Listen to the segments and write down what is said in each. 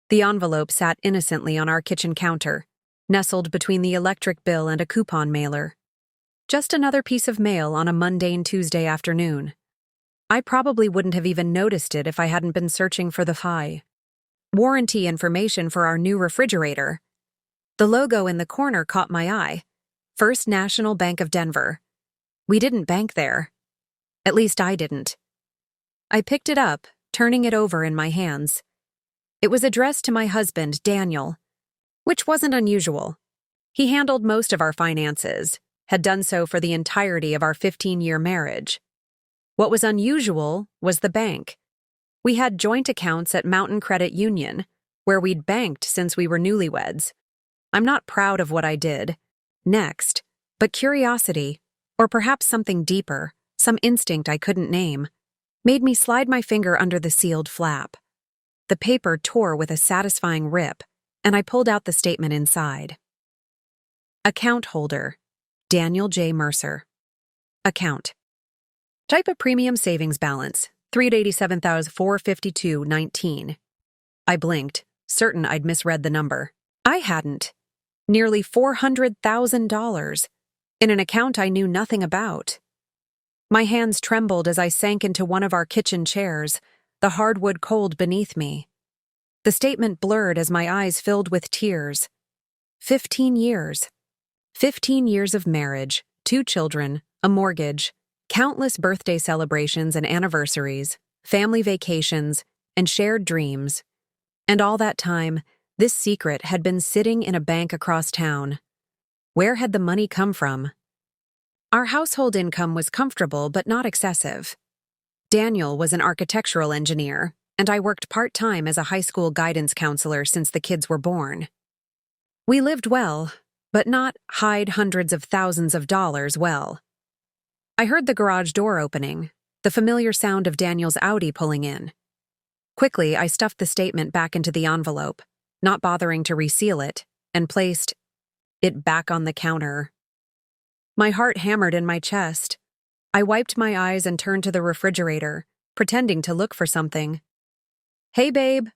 The envelope sat innocently on our kitchen counter, nestled between the electric bill and a coupon mailer. Just another piece of mail on a mundane Tuesday afternoon. I probably wouldn't have even noticed it if I hadn't been searching for the high warranty information for our new refrigerator. The logo in the corner caught my eye. First National Bank of Denver. We didn't bank there. At least I didn't. I picked it up, turning it over in my hands. It was addressed to my husband, Daniel, which wasn't unusual. He handled most of our finances, had done so for the entirety of our 15-year marriage. What was unusual was the bank. We had joint accounts at Mountain Credit Union, where we'd banked since we were newlyweds. I'm not proud of what I did next, but curiosity, or perhaps something deeper, some instinct I couldn't name, made me slide my finger under the sealed flap. The paper tore with a satisfying rip, and I pulled out the statement inside. Account holder, Daniel J. Mercer. Account. Type of premium savings balance, $387,452.19. I blinked, certain I'd misread the number. I hadn't. Nearly $400,000 in an account I knew nothing about. My hands trembled as I sank into one of our kitchen chairs, the hardwood cold beneath me. The statement blurred as my eyes filled with tears. 15 years. 15 years of marriage, 2 children, a mortgage, countless birthday celebrations and anniversaries, family vacations, and shared dreams. And all that time, this secret had been sitting in a bank across town. Where had the money come from? Our household income was comfortable but not excessive. Daniel was an architectural engineer, and I worked part-time as a high school guidance counselor since the kids were born. We lived well, but not hide hundreds of thousands of dollars well. I heard the garage door opening, the familiar sound of Daniel's Audi pulling in. Quickly, I stuffed the statement back into the envelope, not bothering to reseal it, and placed it back on the counter. My heart hammered in my chest. I wiped my eyes and turned to the refrigerator, pretending to look for something. "Hey, babe,"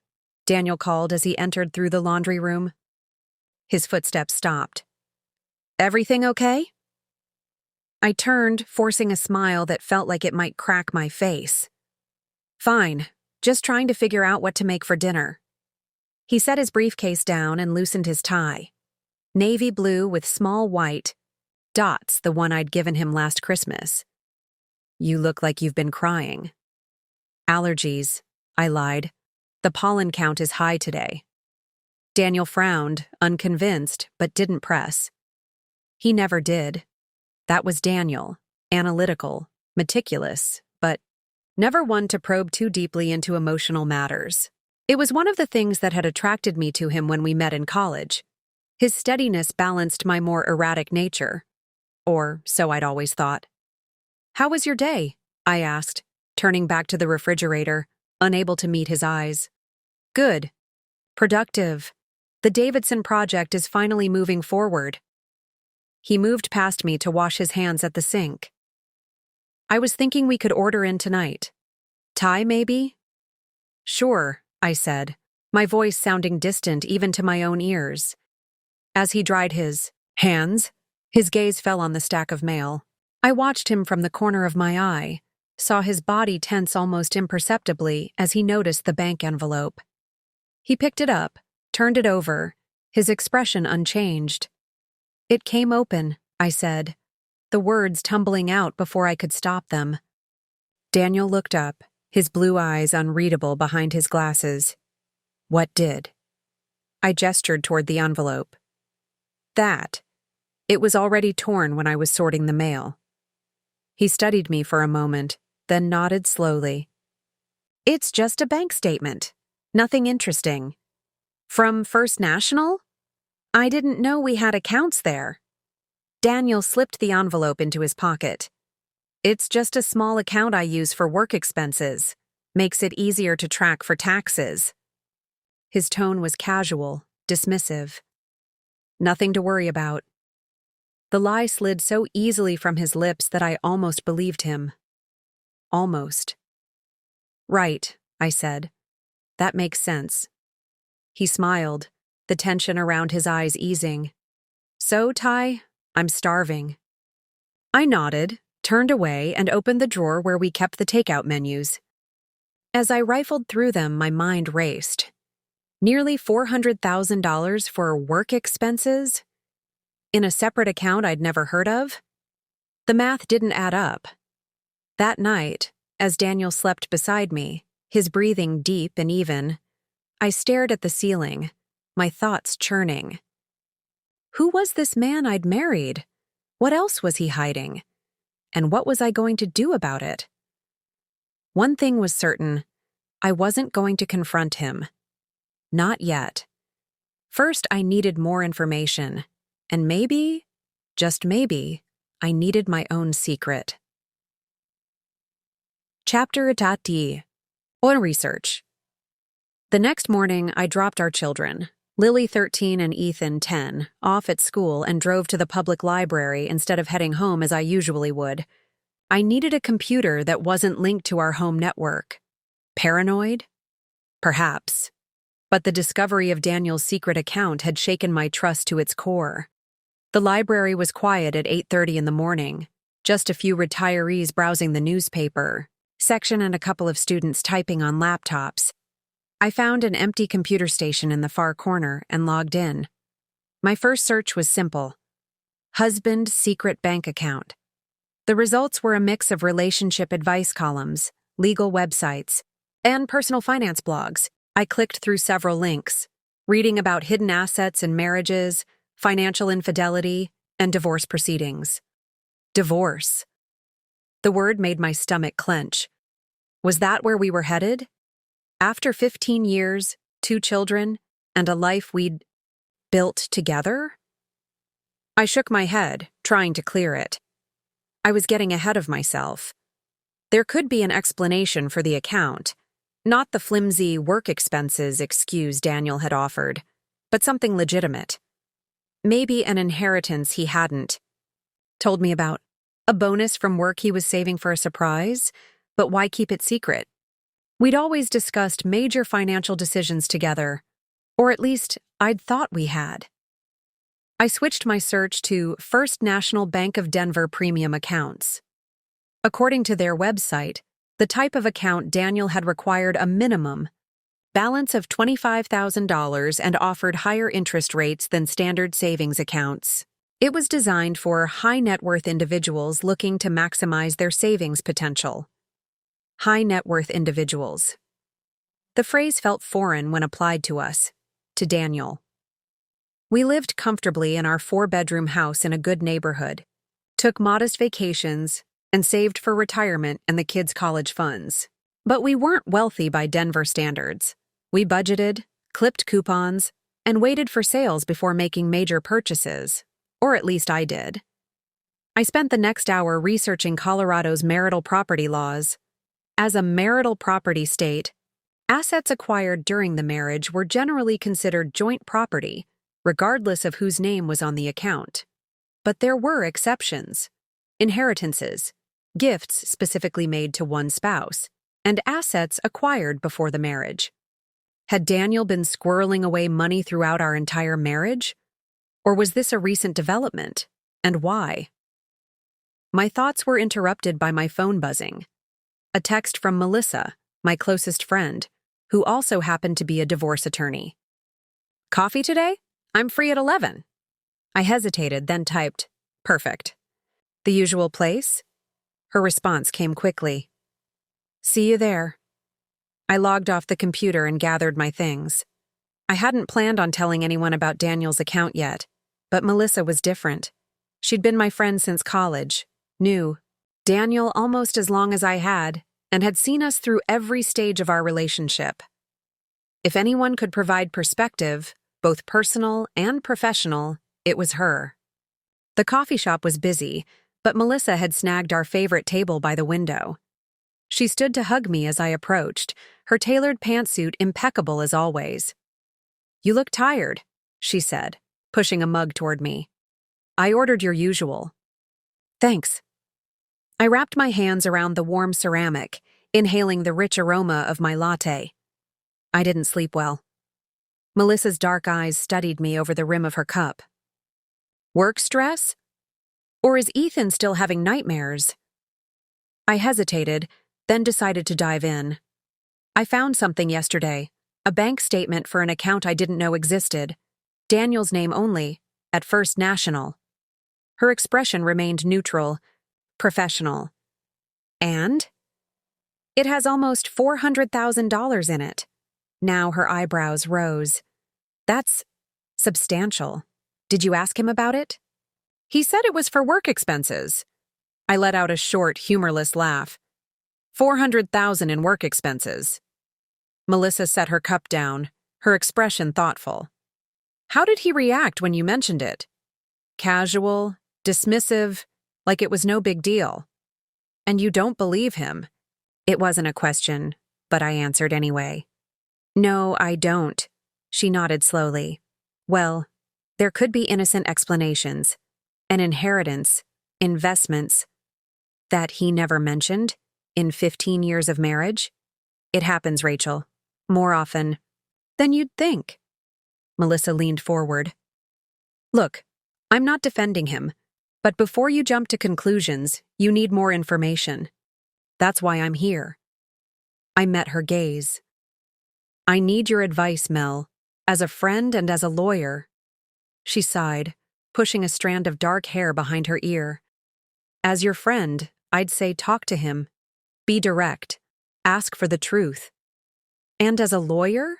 Daniel called as he entered through the laundry room. His footsteps stopped. "Everything okay?" I turned, forcing a smile that felt like it might crack my face. "Fine, just trying to figure out what to make for dinner." He set his briefcase down and loosened his tie. Navy blue with small white dots, the one I'd given him last Christmas. "You look like you've been crying." "Allergies," I lied. "The pollen count is high today." Daniel frowned, unconvinced, but didn't press. He never did. That was Daniel, analytical, meticulous, but never one to probe too deeply into emotional matters. It was one of the things that had attracted me to him when we met in college. His steadiness balanced my more erratic nature. Or so I'd always thought. "How was your day?" I asked, turning back to the refrigerator, unable to meet his eyes. "Good. Productive. The Davidson project is finally moving forward." He moved past me to wash his hands at the sink. "I was thinking we could order in tonight. Thai, maybe?" "Sure," I said, my voice sounding distant even to my own ears. As he dried his hands, his gaze fell on the stack of mail. I watched him from the corner of my eye, saw his body tense almost imperceptibly as he noticed the bank envelope. He picked it up, turned it over, his expression unchanged. "It came open," I said, the words tumbling out before I could stop them. Daniel looked up, his blue eyes unreadable behind his glasses. "What did?" I gestured toward the envelope. "That." It was already torn when I was sorting the mail. He studied me for a moment, then nodded slowly. "It's just a bank statement. Nothing interesting." "From First National? I didn't know we had accounts there." Daniel slipped the envelope into his pocket. "It's just a small account I use for work expenses. Makes it easier to track for taxes." His tone was casual, dismissive. "Nothing to worry about." The lie slid so easily from his lips that I almost believed him. Almost. "Right," I said. "That makes sense." He smiled, the tension around his eyes easing. So, Ty, I'm starving. I nodded, turned away, and opened the drawer where we kept the takeout menus. As I rifled through them, my mind raced. Nearly $400,000 for work expenses? In a separate account I'd never heard of? The math didn't add up. That night, as Daniel slept beside me, his breathing deep and even, I stared at the ceiling, my thoughts churning. Who was this man I'd married? What else was he hiding? And what was I going to do about it? One thing was certain, I wasn't going to confront him. Not yet. First, I needed more information, and maybe, just maybe, I needed my own secret. Chapter 8. On research. The next morning, I dropped our children, Lily 13 and Ethan 10, off at school and drove to the public library instead of heading home as I usually would. I needed a computer that wasn't linked to our home network. Paranoid? Perhaps. But the discovery of Daniel's secret account had shaken my trust to its core. The library was quiet at 8:30 in the morning, just a few retirees browsing the newspaper section and a couple of students typing on laptops. I found an empty computer station in the far corner and logged in. My first search was simple. Husband secret bank account. The results were a mix of relationship advice columns, legal websites, and personal finance blogs. I clicked through several links, reading about hidden assets in marriages, financial infidelity, and divorce proceedings. Divorce. The word made my stomach clench. Was that where we were headed? After 15 years, 2 children, and a life we'd built together? I shook my head, trying to clear it. I was getting ahead of myself. There could be an explanation for the account. Not the flimsy work expenses excuse Daniel had offered, but something legitimate. Maybe an inheritance he hadn't told me about. A bonus from work he was saving for a surprise, but why keep it secret? We'd always discussed major financial decisions together, or at least I'd thought we had. I switched my search to First National Bank of Denver premium accounts. According to their website, the type of account Daniel had required a minimum balance of $25,000 and offered higher interest rates than standard savings accounts. It was designed for high net worth individuals looking to maximize their savings potential. High net worth individuals. The phrase felt foreign when applied to us, to Daniel. We lived comfortably in our 4-bedroom house in a good neighborhood, took modest vacations, and saved for retirement and the kids' college funds. But we weren't wealthy by Denver standards. We budgeted, clipped coupons, and waited for sales before making major purchases, or at least I did. I spent the next hour researching Colorado's marital property laws. As a marital property state, assets acquired during the marriage were generally considered joint property, regardless of whose name was on the account. But there were exceptions. Inheritances, gifts specifically made to one spouse, and assets acquired before the marriage. Had Daniel been squirreling away money throughout our entire marriage? Or was this a recent development? And why? My thoughts were interrupted by my phone buzzing. A text from Melissa, my closest friend, who also happened to be a divorce attorney. Coffee today? I'm free at 11. I hesitated, then typed, perfect. The usual place? Her response came quickly. See you there. I logged off the computer and gathered my things. I hadn't planned on telling anyone about Daniel's account yet, but Melissa was different. She'd been my friend since college, knew Daniel almost as long as I had, and had seen us through every stage of our relationship. If anyone could provide perspective, both personal and professional, it was her. The coffee shop was busy, but Melissa had snagged our favorite table by the window. She stood to hug me as I approached, her tailored pantsuit impeccable as always. You look tired, she said, pushing a mug toward me. I ordered your usual. Thanks. I wrapped my hands around the warm ceramic, inhaling the rich aroma of my latte. I didn't sleep well. Melissa's dark eyes studied me over the rim of her cup. Work stress? Or is Ethan still having nightmares? I hesitated, then decided to dive in. I found something yesterday, a bank statement for an account I didn't know existed. Daniel's name only, at First National. Her expression remained neutral, professional. And? It has almost $400,000 in it. Now her eyebrows rose. That's substantial. Did you ask him about it? He said it was for work expenses. I let out a short, humorless laugh. $400,000 in work expenses. Melissa set her cup down, her expression thoughtful. How did he react when you mentioned it? Casual, dismissive, like it was no big deal. And you don't believe him? It wasn't a question, but I answered anyway. No, I don't. She nodded slowly. Well, there could be innocent explanations. An inheritance, investments, that he never mentioned in 15 years of marriage. It happens, Rachel. More often than you'd think. Melissa leaned forward. Look, I'm not defending him, but before you jump to conclusions, you need more information. That's why I'm here. I met her gaze. I need your advice, Mel, as a friend and as a lawyer. She sighed, pushing a strand of dark hair behind her ear. As your friend, I'd say talk to him. Be direct. Ask for the truth. And as a lawyer?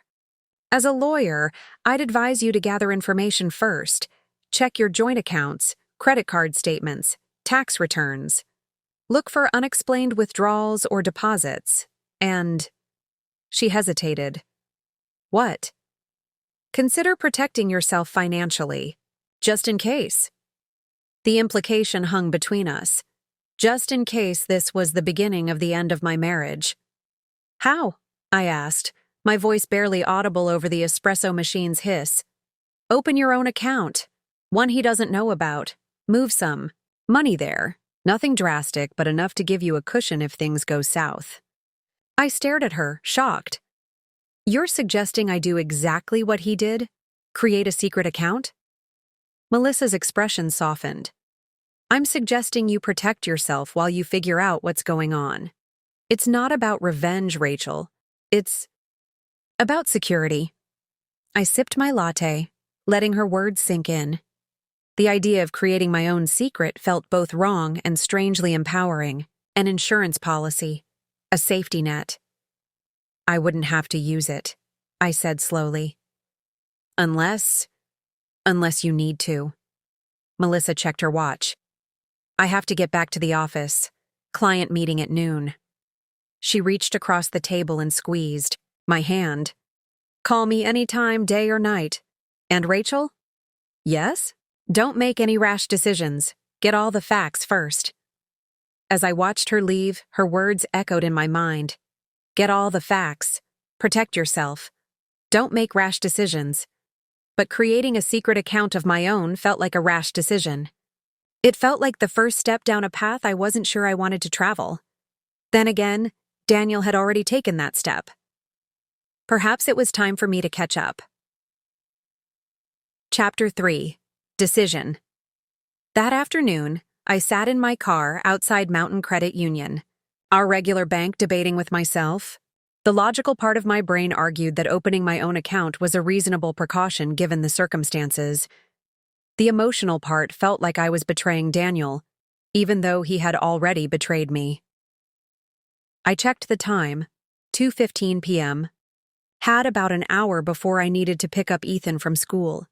As a lawyer, I'd advise you to gather information first. Check your joint accounts, credit card statements, tax returns. Look for unexplained withdrawals or deposits. And... She hesitated. What? Consider protecting yourself financially, just in case. The implication hung between us. Just in case this was the beginning of the end of my marriage. How? I asked, my voice barely audible over the espresso machine's hiss. Open your own account. One he doesn't know about. Move some money there. Nothing drastic, but enough to give you a cushion if things go south. I stared at her, shocked. You're suggesting I do exactly what he did? Create a secret account? Melissa's expression softened. I'm suggesting you protect yourself while you figure out what's going on. It's not about revenge, Rachel. It's about security. I sipped my latte, letting her words sink in. The idea of creating my own secret felt both wrong and strangely empowering. An insurance policy. A safety net. I wouldn't have to use it, I said slowly. Unless you need to. Melissa checked her watch. I have to get back to the office. Client meeting at noon. She reached across the table and squeezed my hand. Call me anytime, day or night. And Rachel? Yes? Don't make any rash decisions. Get all the facts first. As I watched her leave, her words echoed in my mind. Get all the facts. Protect yourself. Don't make rash decisions. But creating a secret account of my own felt like a rash decision. It felt like the first step down a path I wasn't sure I wanted to travel. Then again, Daniel had already taken that step. Perhaps it was time for me to catch up. Chapter 3. Decision. That afternoon, I sat in my car outside Mountain Credit Union, our regular bank, debating with myself. The logical part of my brain argued that opening my own account was a reasonable precaution given the circumstances. The emotional part felt like I was betraying Daniel, even though he had already betrayed me. I checked the time, 2:15 p.m., had about an hour before I needed to pick up Ethan from school.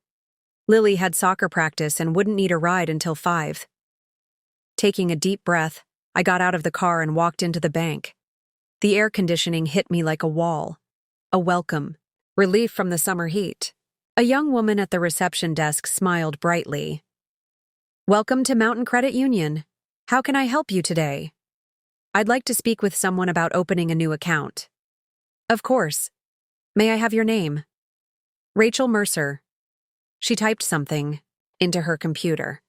Lily had soccer practice and wouldn't need a ride until 5. Taking a deep breath, I got out of the car and walked into the bank. The air conditioning hit me like a wall. A welcome, relief from the summer heat. A young woman at the reception desk smiled brightly. Welcome to Mountain Credit Union. How can I help you today? I'd like to speak with someone about opening a new account. Of course. May I have your name? Rachel Mercer. She typed something into her computer.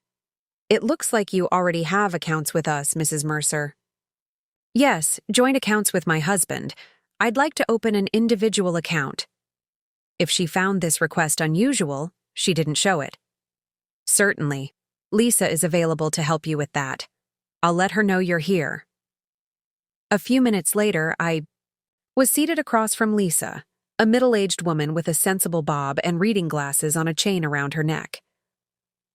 It looks like you already have accounts with us, Mrs. Mercer. Yes, joint accounts with my husband. I'd like to open an individual account. If she found this request unusual, she didn't show it. Certainly. Lisa is available to help you with that. I'll let her know you're here. A few minutes later, I was seated across from Lisa, a middle-aged woman with a sensible bob and reading glasses on a chain around her neck.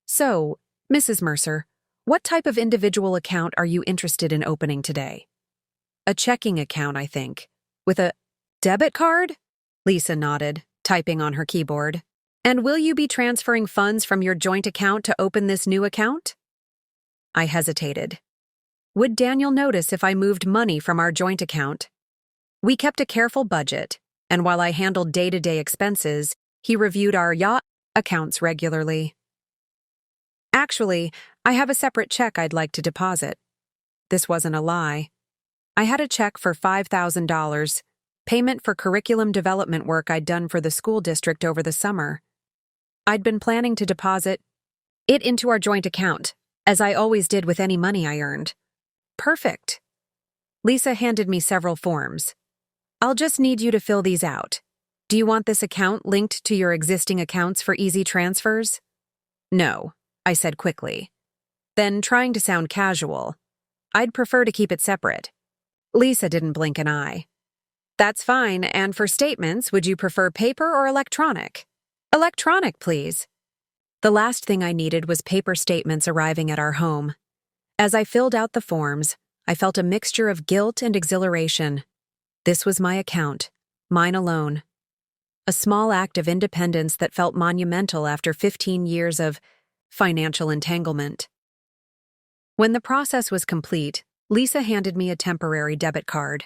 So, Mrs. Mercer, what type of individual account are you interested in opening today? A checking account, I think. With a debit card? Lisa nodded, typing on her keyboard. And will you be transferring funds from your joint account to open this new account? I hesitated. Would Daniel notice if I moved money from our joint account? We kept a careful budget, and while I handled day-to-day expenses, he reviewed our yacht accounts regularly. Actually, I have a separate check I'd like to deposit. This wasn't a lie. I had a check for $5,000, payment for curriculum development work I'd done for the school district over the summer. I'd been planning to deposit it into our joint account, as I always did with any money I earned. Perfect. Lisa handed me several forms. I'll just need you to fill these out. Do you want this account linked to your existing accounts for easy transfers? No, I said quickly. Then, trying to sound casual, I'd prefer to keep it separate. Lisa didn't blink an eye. That's fine, and for statements, would you prefer paper or electronic? Electronic, please. The last thing I needed was paper statements arriving at our home. As I filled out the forms, I felt a mixture of guilt and exhilaration. This was my account, mine alone. A small act of independence that felt monumental after 15 years of financial entanglement. When the process was complete, Lisa handed me a temporary debit card.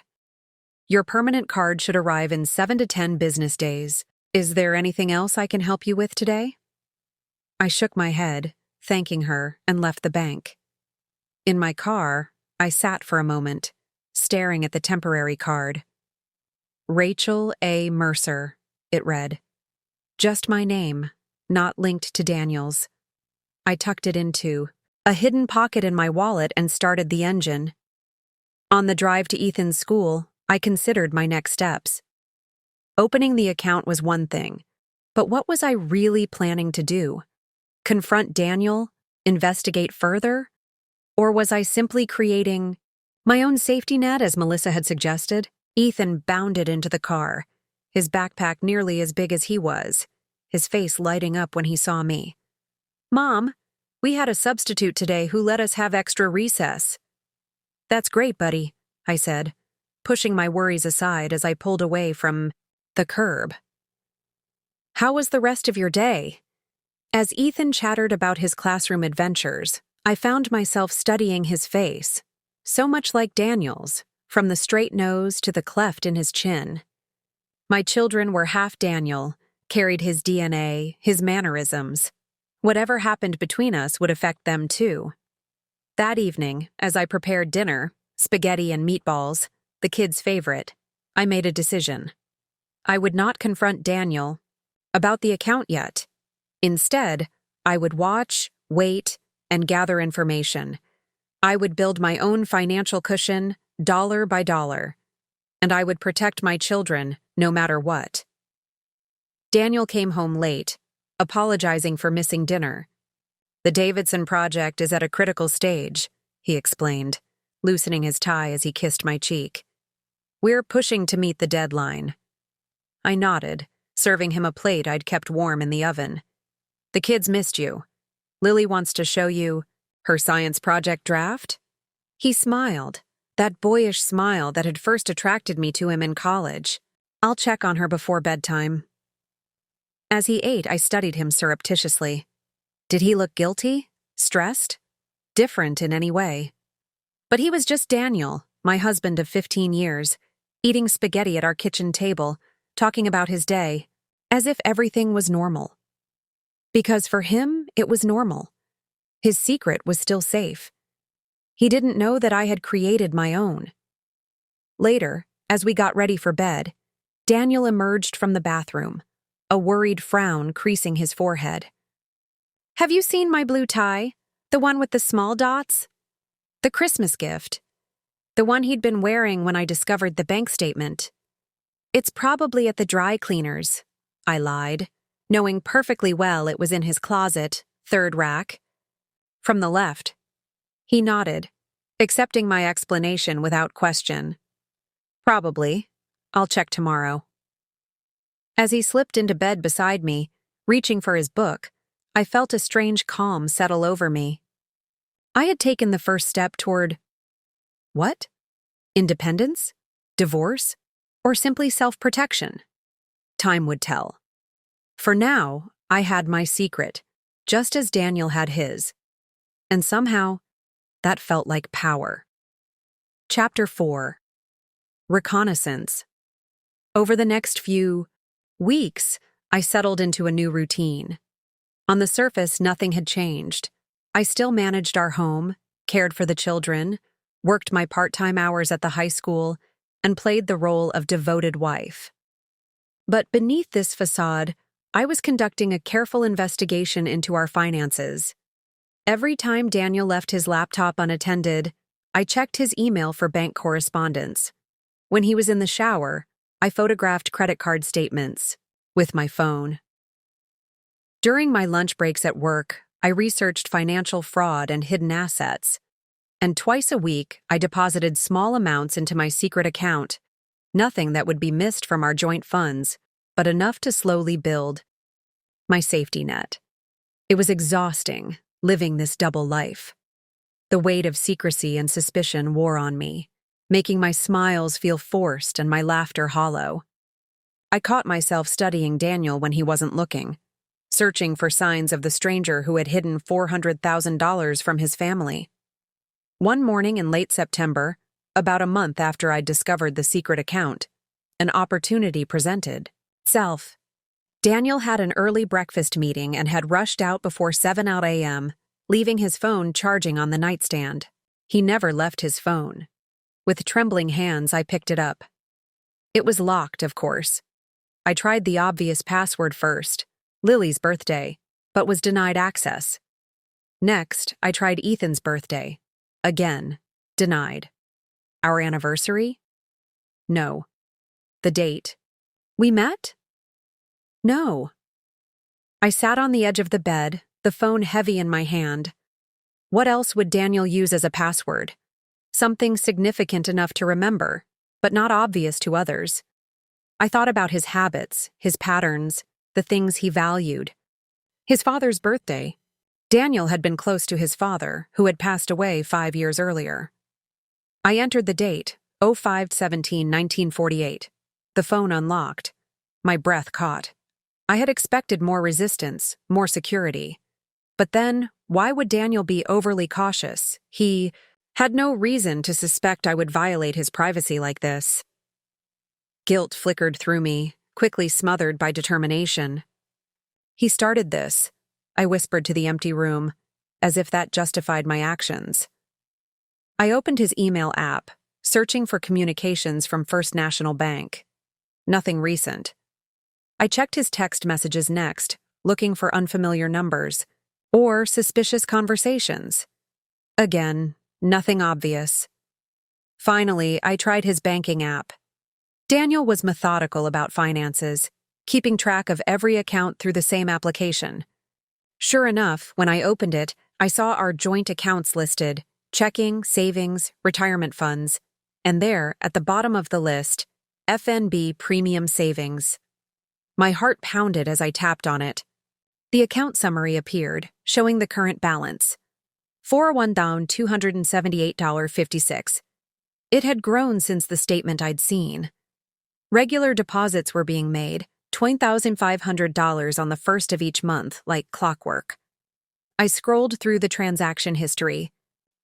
Your permanent card should arrive in 7 to 10 business days. Is there anything else I can help you with today? I shook my head, thanking her, and left the bank. In my car, I sat for a moment, staring at the temporary card. Rachel A. Mercer, it read. Just my name, not linked to Daniel's. I tucked it into a hidden pocket in my wallet and started the engine. On the drive to Ethan's school, I considered my next steps. Opening the account was one thing, but what was I really planning to do? Confront Daniel? Investigate further? Or was I simply creating my own safety net, as Melissa had suggested? Ethan bounded into the car, his backpack nearly as big as he was, his face lighting up when he saw me. Mom, we had a substitute today who let us have extra recess. That's great, buddy, I said, pushing my worries aside as I pulled away from the curb. How was the rest of your day? As Ethan chattered about his classroom adventures, I found myself studying his face, so much like Daniel's, from the straight nose to the cleft in his chin. My children were half Daniel, carried his DNA, his mannerisms. Whatever happened between us would affect them too. That evening, as I prepared dinner, spaghetti and meatballs, the kids' favorite, I made a decision. I would not confront Daniel about the account yet. Instead, I would watch, wait, and gather information. I would build my own financial cushion, dollar by dollar, and I would protect my children no matter what. Daniel came home late, apologizing for missing dinner. The Davidson project is at a critical stage, he explained, loosening his tie as he kissed my cheek. We're pushing to meet the deadline. I nodded, serving him a plate I'd kept warm in the oven. The kids missed you. Lily wants to show you her science project draft. He smiled, that boyish smile that had first attracted me to him in college. I'll check on her before bedtime. As he ate, I studied him surreptitiously. Did he look guilty? Stressed? Different in any way? But he was just Daniel, my husband of 15 years, eating spaghetti at our kitchen table, talking about his day, as if everything was normal. Because for him, it was normal. His secret was still safe. He didn't know that I had created my own. Later, as we got ready for bed, Daniel emerged from the bathroom, a worried frown creasing his forehead. Have you seen my blue tie? The one with the small dots? The Christmas gift. The one he'd been wearing when I discovered the bank statement. It's probably at the dry cleaners. I lied, knowing perfectly well it was in his closet, third rack. From the left. He nodded, accepting my explanation without question. Probably. I'll check tomorrow. As he slipped into bed beside me, reaching for his book, I felt a strange calm settle over me. I had taken the first step toward… what? Independence? Divorce? Or simply self-protection? Time would tell. For now, I had my secret, just as Daniel had his. And somehow, that felt like power. Chapter 4. Reconnaissance. Over the next few weeks, I settled into a new routine. On the surface, nothing had changed. I still managed our home, cared for the children, worked my part-time hours at the high school, and played the role of devoted wife. But beneath this facade, I was conducting a careful investigation into our finances. Every time Daniel left his laptop unattended, I checked his email for bank correspondence. When he was in the shower, I photographed credit card statements with my phone. During my lunch breaks at work, I researched financial fraud and hidden assets. And twice a week, I deposited small amounts into my secret account, nothing that would be missed from our joint funds, but enough to slowly build my safety net. It was exhausting, living this double life. The weight of secrecy and suspicion wore on me, making my smiles feel forced and my laughter hollow. I caught myself studying Daniel when he wasn't looking, searching for signs of the stranger who had hidden $400,000 from his family. One morning in late September, about a month after I'd discovered the secret account, an opportunity presented itself. Daniel had an early breakfast meeting and had rushed out before 7 a.m., leaving his phone charging on the nightstand. He never left his phone. With trembling hands, I picked it up. It was locked, of course. I tried the obvious password first, Lily's birthday, but was denied access. Next, I tried Ethan's birthday. Again, denied. Our anniversary? No. The date. We met? No. I sat on the edge of the bed, the phone heavy in my hand. What else would Daniel use as a password? Something significant enough to remember, but not obvious to others. I thought about his habits, his patterns, the things he valued. His father's birthday. Daniel had been close to his father, who had passed away 5 years earlier. I entered the date, 05/17/1948. The phone unlocked. My breath caught. I had expected more resistance, more security. But then, why would Daniel be overly cautious? He had no reason to suspect I would violate his privacy like this. Guilt flickered through me, quickly smothered by determination. He started this, I whispered to the empty room, as if that justified my actions. I opened his email app, searching for communications from First National Bank. Nothing recent. I checked his text messages next, looking for unfamiliar numbers or suspicious conversations. Again, nothing obvious. Finally, I tried his banking app. Daniel was methodical about finances, keeping track of every account through the same application. Sure enough, when I opened it, I saw our joint accounts listed: checking, savings, retirement funds, and there, at the bottom of the list, FNB Premium Savings. My heart pounded as I tapped on it. The account summary appeared, showing the current balance: $41,278.56. It had grown since the statement I'd seen. Regular deposits were being made, $20,500 on the first of each month, like clockwork. I scrolled through the transaction history,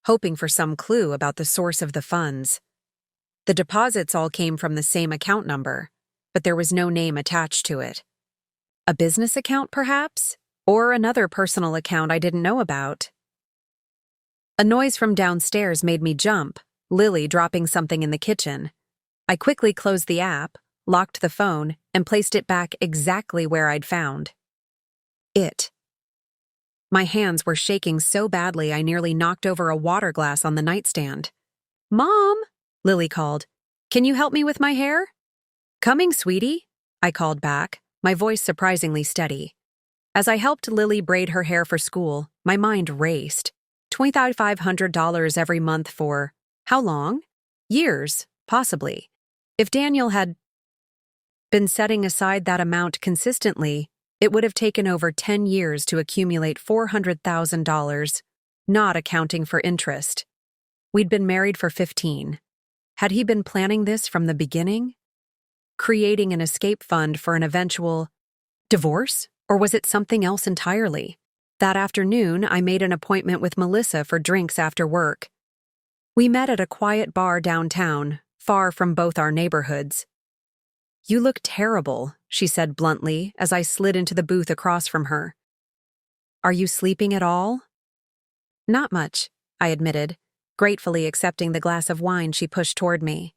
hoping for some clue about the source of the funds. The deposits all came from the same account number, but there was no name attached to it. A business account, perhaps? Or another personal account I didn't know about? A noise from downstairs made me jump, Lily dropping something in the kitchen. I quickly closed the app, locked the phone, and placed it back exactly where I'd found it. My hands were shaking so badly I nearly knocked over a water glass on the nightstand. "Mom," Lily called, "can you help me with my hair?" "Coming, sweetie," I called back, my voice surprisingly steady. As I helped Lily braid her hair for school, my mind raced. $2,500 every month for how long? Years, possibly. If Daniel had been setting aside that amount consistently, it would have taken over 10 years to accumulate $400,000, not accounting for interest. We'd been married for 15. Had he been planning this from the beginning? Creating an escape fund for an eventual divorce? Or was it something else entirely? That afternoon, I made an appointment with Melissa for drinks after work. We met at a quiet bar downtown, far from both our neighborhoods. "You look terrible," she said bluntly as I slid into the booth across from her. "Are you sleeping at all?" "Not much," I admitted, gratefully accepting the glass of wine she pushed toward me.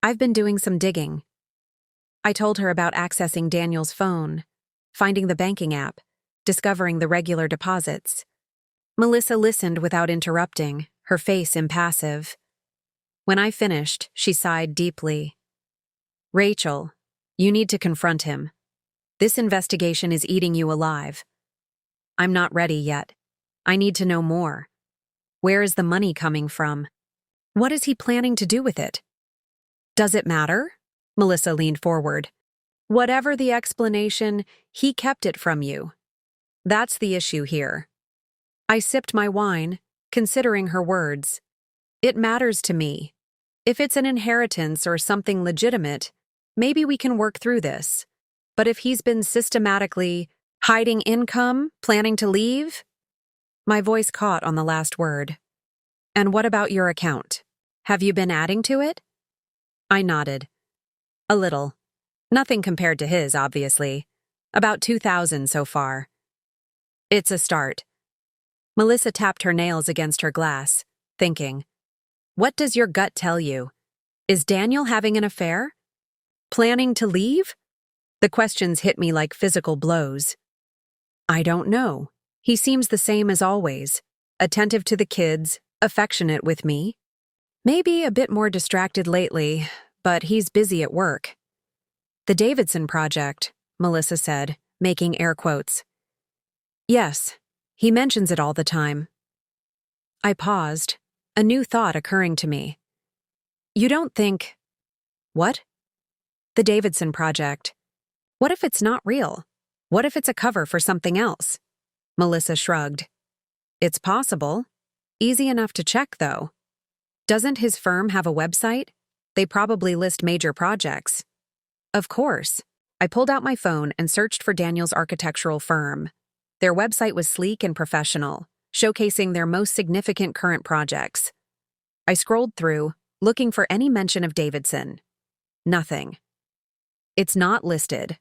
"I've been doing some digging." I told her about accessing Daniel's phone, finding the banking app, discovering the regular deposits. Melissa listened without interrupting, her face impassive. When I finished, she sighed deeply. "Rachel, you need to confront him. This investigation is eating you alive. I'm not ready yet. I need to know more. Where is the money coming from? What is he planning to do with it?" "Does it matter?" Melissa leaned forward. "Whatever the explanation, he kept it from you. That's the issue here." I sipped my wine, considering her words. "It matters to me. If it's an inheritance or something legitimate, maybe we can work through this. But if he's been systematically hiding income, planning to leave?" My voice caught on the last word. "And what about your account? Have you been adding to it?" I nodded. "A little. Nothing compared to his, obviously. About 2,000 so far." "It's a start." Melissa tapped her nails against her glass, thinking. "What does your gut tell you? Is Daniel having an affair? Planning to leave?" The questions hit me like physical blows. "I don't know. He seems the same as always. Attentive to the kids, affectionate with me. Maybe a bit more distracted lately, but he's busy at work." "The Davidson Project," Melissa said, making air quotes. "Yes, he mentions it all the time." I paused, a new thought occurring to me. "You don't think—" "What?" "The Davidson Project. What if it's not real? What if it's a cover for something else?" Melissa shrugged. "It's possible. Easy enough to check, though. Doesn't his firm have a website? They probably list major projects." "Of course." I pulled out my phone and searched for Daniel's architectural firm. Their website was sleek and professional, showcasing their most significant current projects. I scrolled through, looking for any mention of Davidson. Nothing. "It's not listed,"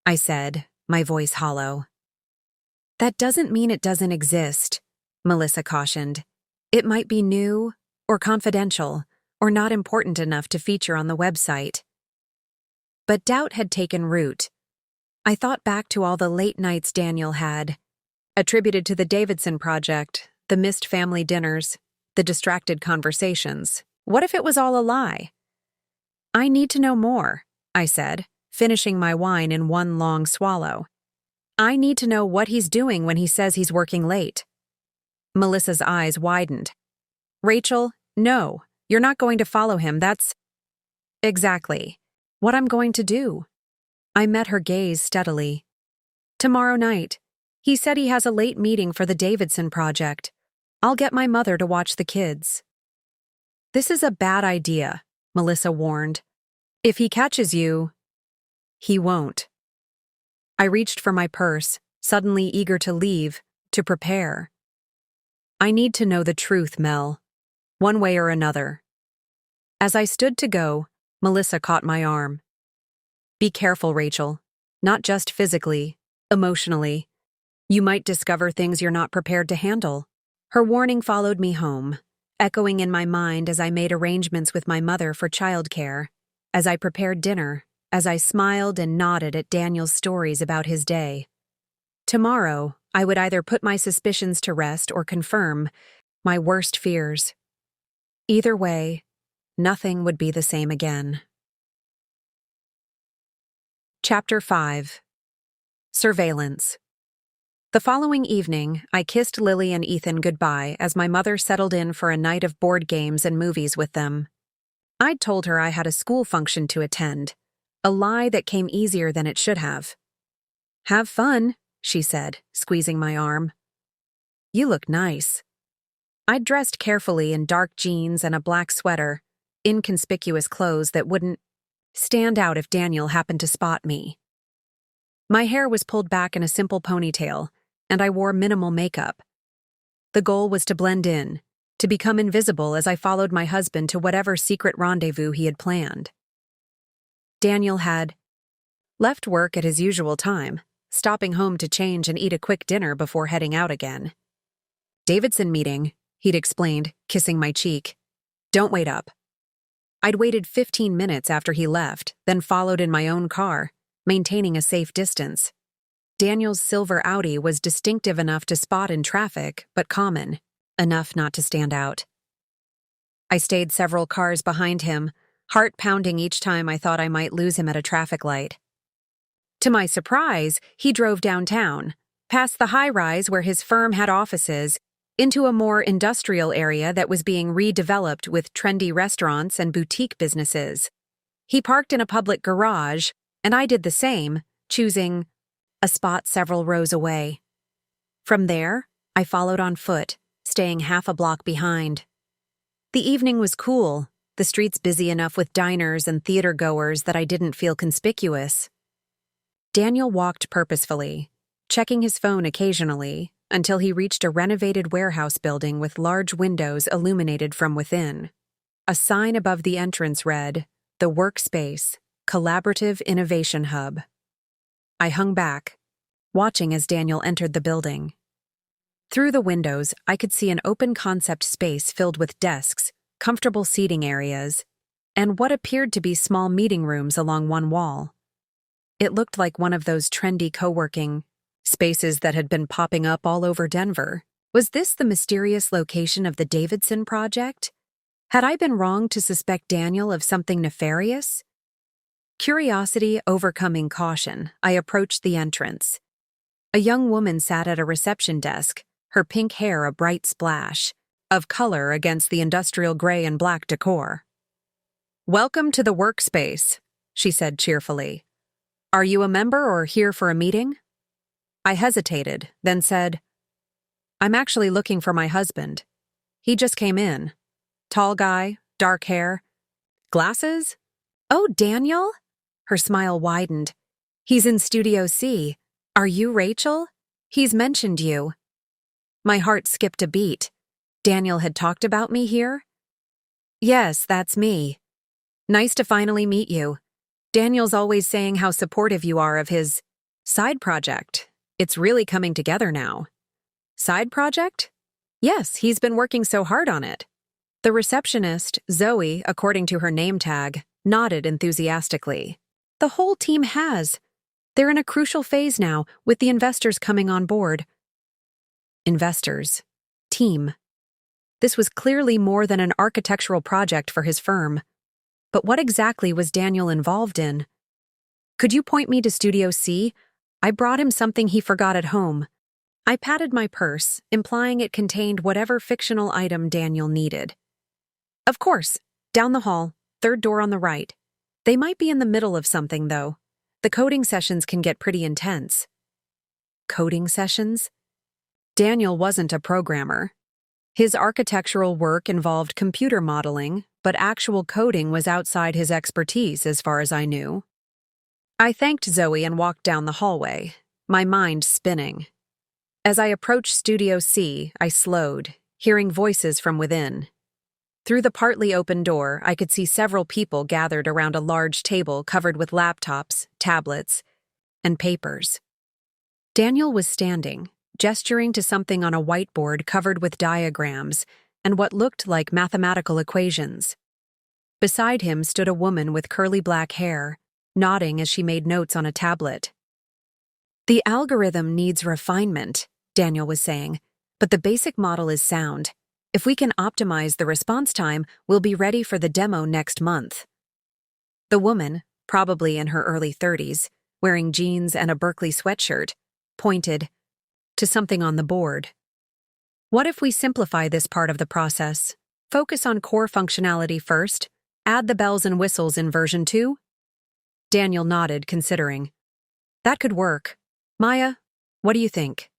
I said, my voice hollow. "That doesn't mean it doesn't exist," Melissa cautioned. "It might be new, or confidential, or not important enough to feature on the website." But doubt had taken root. I thought back to all the late nights Daniel had, attributed to the Davidson Project, the missed family dinners, the distracted conversations. What if it was all a lie? "I need to know more," I said, finishing my wine in one long swallow. "I need to know what he's doing when he says he's working late." Melissa's eyes widened. "Rachel, no, you're not going to follow him, that's—" "Exactly. What I'm going to do." I met her gaze steadily. "Tomorrow night. He said he has a late meeting for the Davidson Project. I'll get my mother to watch the kids." "This is a bad idea," Melissa warned. "If he catches you—" "He won't." I reached for my purse, suddenly eager to leave, to prepare. "I need to know the truth, Mel. One way or another." As I stood to go, Melissa caught my arm. "Be careful, Rachel. Not just physically, emotionally. You might discover things you're not prepared to handle." Her warning followed me home, echoing in my mind as I made arrangements with my mother for childcare, as I prepared dinner, as I smiled and nodded at Daniel's stories about his day. Tomorrow, I would either put my suspicions to rest or confirm my worst fears. Either way, nothing would be the same again. Chapter 5. Surveillance. The following evening, I kissed Lily and Ethan goodbye as my mother settled in for a night of board games and movies with them. I'd told her I had a school function to attend, a lie that came easier than it should have. "Have fun," she said, squeezing my arm. "You look nice." I'd dressed carefully in dark jeans and a black sweater, inconspicuous clothes that wouldn't stand out if Daniel happened to spot me. My hair was pulled back in a simple ponytail, and I wore minimal makeup. The goal was to blend in, to become invisible as I followed my husband to whatever secret rendezvous he had planned. Daniel had left work at his usual time, stopping home to change and eat a quick dinner before heading out again. "Davidson meeting," he'd explained, kissing my cheek. "Don't wait up." I'd waited 15 minutes after he left, then followed in my own car, maintaining a safe distance. Daniel's silver Audi was distinctive enough to spot in traffic, but common enough not to stand out. I stayed several cars behind him, heart pounding each time I thought I might lose him at a traffic light. To my surprise, he drove downtown, past the high-rise where his firm had offices, into a more industrial area that was being redeveloped with trendy restaurants and boutique businesses. He parked in a public garage, and I did the same, choosing a spot several rows away. From there, I followed on foot, staying half a block behind. The evening was cool, the streets busy enough with diners and theater-goers that I didn't feel conspicuous. Daniel walked purposefully, checking his phone occasionally, until he reached a renovated warehouse building with large windows illuminated from within. A sign above the entrance read, "The Workspace, Collaborative Innovation Hub." I hung back, watching as Daniel entered the building. Through the windows, I could see an open-concept space filled with desks, comfortable seating areas, and what appeared to be small meeting rooms along one wall. It looked like one of those trendy co-working spaces that had been popping up all over Denver. Was this the mysterious location of the Davidson project? Had I been wrong to suspect Daniel of something nefarious? Curiosity overcoming caution, I approached the entrance. A young woman sat at a reception desk, her pink hair a bright splash of color against the industrial gray and black decor. "Welcome to the Workspace," she said cheerfully. "Are you a member or here for a meeting?" I hesitated, then said, "I'm actually looking for my husband. He just came in. Tall guy, dark hair. Glasses?" "Oh, Daniel?" Her smile widened. "He's in Studio C. Are you Rachel? He's mentioned you." My heart skipped a beat. Daniel had talked about me here? "Yes, that's me. Nice to finally meet you. Daniel's always saying how supportive you are of his side project. It's really coming together now." "Side project?" "Yes, he's been working so hard on it." The receptionist, Zoe, according to her name tag, nodded enthusiastically. "The whole team has. They're in a crucial phase now, with the investors coming on board." Investors. Team. This was clearly more than an architectural project for his firm. But what exactly was Daniel involved in? "Could you point me to Studio C? I brought him something he forgot at home." I patted my purse, implying it contained whatever fictional item Daniel needed. "Of course, down the hall, third door on the right. They might be in the middle of something, though. The coding sessions can get pretty intense." Coding sessions? Daniel wasn't a programmer. His architectural work involved computer modeling, but actual coding was outside his expertise as far as I knew. I thanked Zoe and walked down the hallway, my mind spinning. As I approached Studio C, I slowed, hearing voices from within. Through the partly open door, I could see several people gathered around a large table covered with laptops, tablets, and papers. Daniel was standing, gesturing to something on a whiteboard covered with diagrams and what looked like mathematical equations. Beside him stood a woman with curly black hair, nodding as she made notes on a tablet. "The algorithm needs refinement," Daniel was saying, "but the basic model is sound. If we can optimize the response time, we'll be ready for the demo next month." The woman, probably in her early 30s, wearing jeans and a Berkeley sweatshirt, pointed to something on the board. What if we simplify this part of the process? Focus on core functionality first, add the bells and whistles in version 2? Daniel nodded, considering. That could work. Maya, what do you think?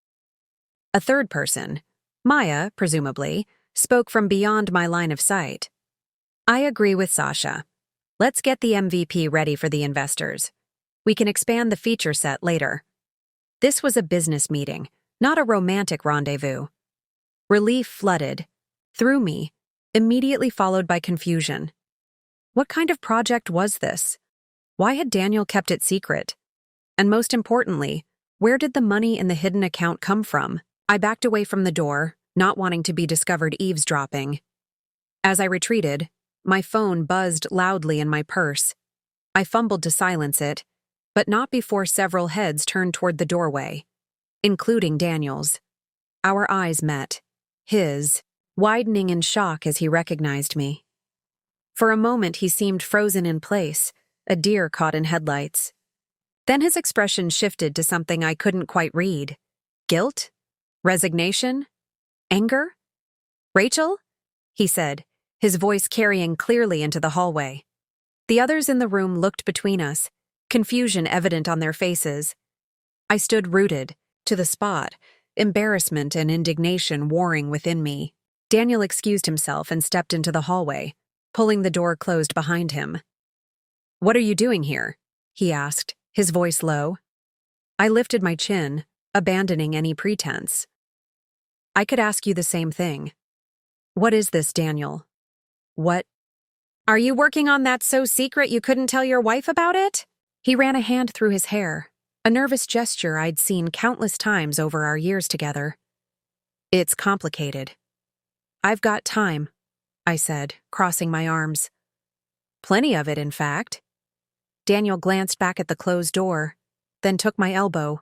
A third person, Maya, presumably, spoke from beyond my line of sight. I agree with Sasha. Let's get the MVP ready for the investors. We can expand the feature set later. This was a business meeting, not a romantic rendezvous. Relief flooded through me, immediately followed by confusion. What kind of project was this? Why had Daniel kept it secret? And most importantly, where did the money in the hidden account come from? I backed away from the door, not wanting to be discovered eavesdropping. As I retreated, my phone buzzed loudly in my purse. I fumbled to silence it, but not before several heads turned toward the doorway, including Daniel's. Our eyes met, his widening in shock as he recognized me. For a moment he seemed frozen in place, a deer caught in headlights. Then his expression shifted to something I couldn't quite read. Guilt? Resignation? Anger? Rachel? He said, his voice carrying clearly into the hallway. The others in the room looked between us, confusion evident on their faces. I stood rooted to the spot, embarrassment and indignation warring within me. Daniel excused himself and stepped into the hallway, pulling the door closed behind him. "What are you doing here?" he asked, his voice low. I lifted my chin, abandoning any pretense. I could ask you the same thing. What is this, Daniel? What? Are you working on that so secret you couldn't tell your wife about it? He ran a hand through his hair, a nervous gesture I'd seen countless times over our years together. It's complicated. I've got time, I said, crossing my arms. Plenty of it, in fact. Daniel glanced back at the closed door, then took my elbow,